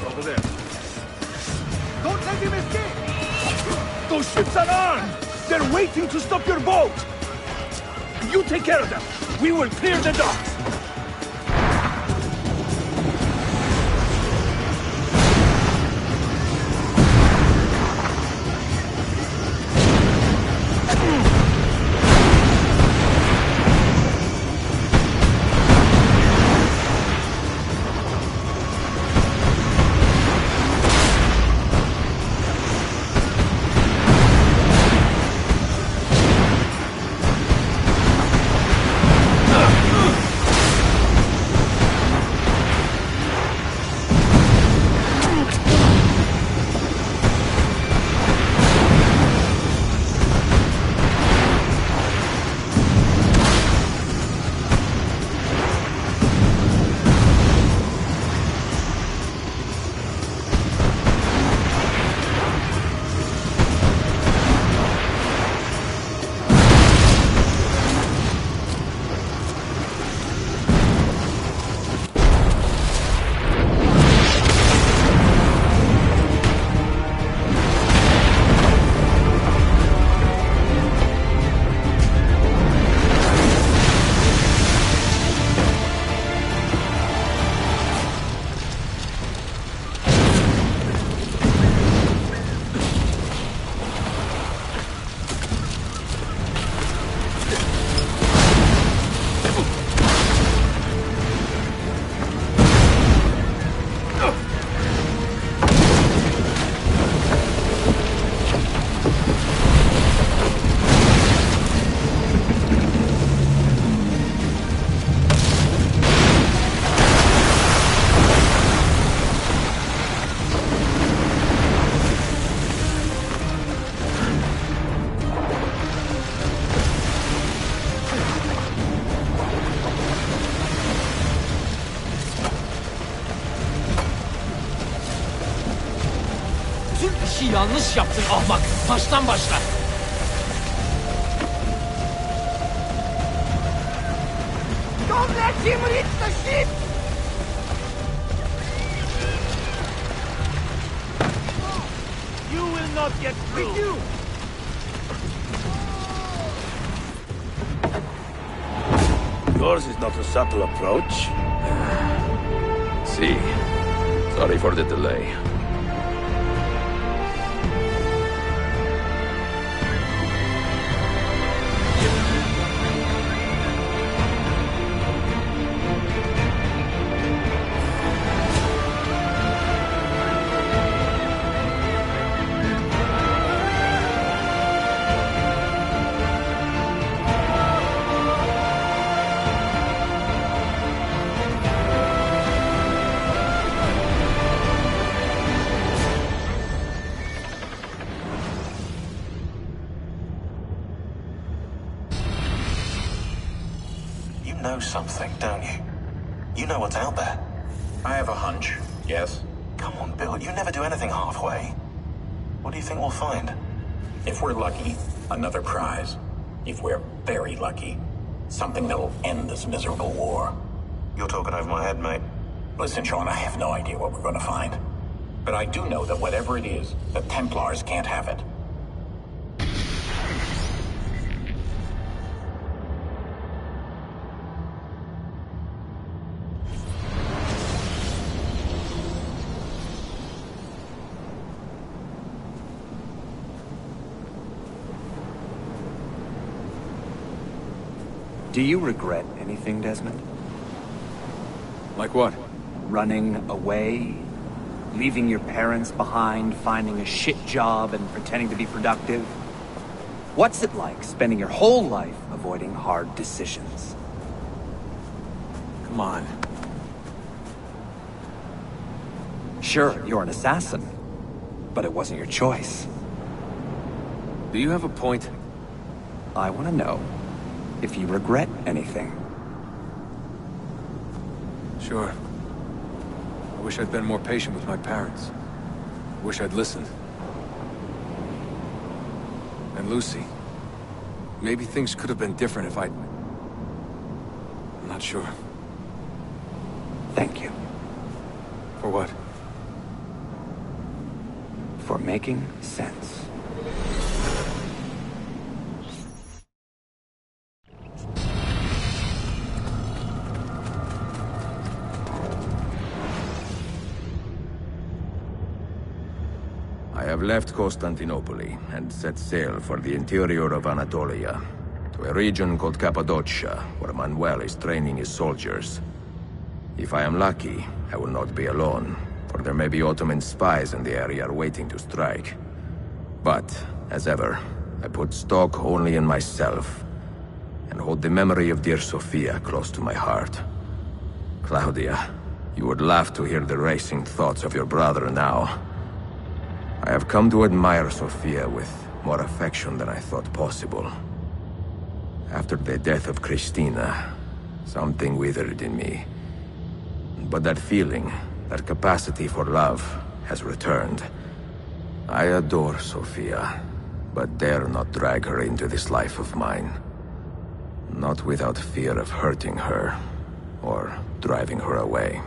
Over there.
Don't let him escape! Those ships are armed! They're waiting to stop your boat! You take care of them! We will clear the docks!
işi yanlış yaptın ahmak. Baştan başla.
Don't let him reach the ship!
You will not get through.
With you!
Yours is not a subtle approach.
See. Sorry for the delay.
You know something, don't you? You know what's out there. I have a hunch, yes? Come on, Bill, you never do anything halfway. What do you think we'll find?
If we're lucky, another prize. If we're very lucky, something that'll end this miserable war.
You're talking over my head, mate.
Listen, Sean, I have no idea what we're going to find. But I do know that whatever it is, the Templars can't have it.
Do you regret anything, Desmond?
Like what?
Running away? Leaving your parents behind, finding a shit job and pretending to be productive? What's it like spending your whole life avoiding hard decisions?
Come on.
Sure, you're an assassin, but it wasn't your choice.
Do you have a point?
I want to know if you regret anything.
Sure. I wish I'd been more patient with my parents. I wish I'd listened. And Lucy. Maybe things could have been different if I'd... I'm not sure.
Thank you.
For what?
For making sense.
I have left Constantinople and set sail for the interior of Anatolia, to a region called Cappadocia, where Manuel is training his soldiers. If I am lucky, I will not be alone, for there may be Ottoman spies in the area waiting to strike. But, as ever, I put stock only in myself, and hold the memory of dear Sophia close to my heart. Claudia, you would laugh to hear the racing thoughts of your brother now. I have come to admire Sophia with more affection than I thought possible. After the death of Christina, something withered in me. But that feeling, that capacity for love, has returned. I adore Sophia, but dare not drag her into this life of mine. Not without fear of hurting her, or driving her away.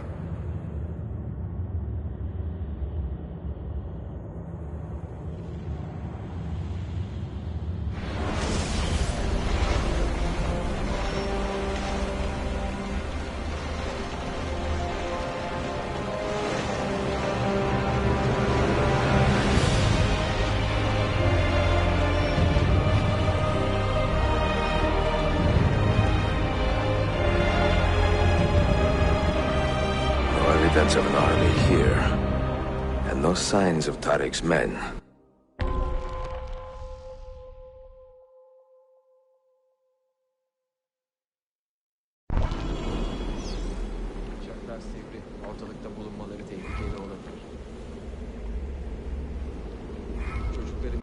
Of an army here, and no signs of Tariq's men.
Ortalıkta bulunmaları tehlikeli olabilir. Çocukların...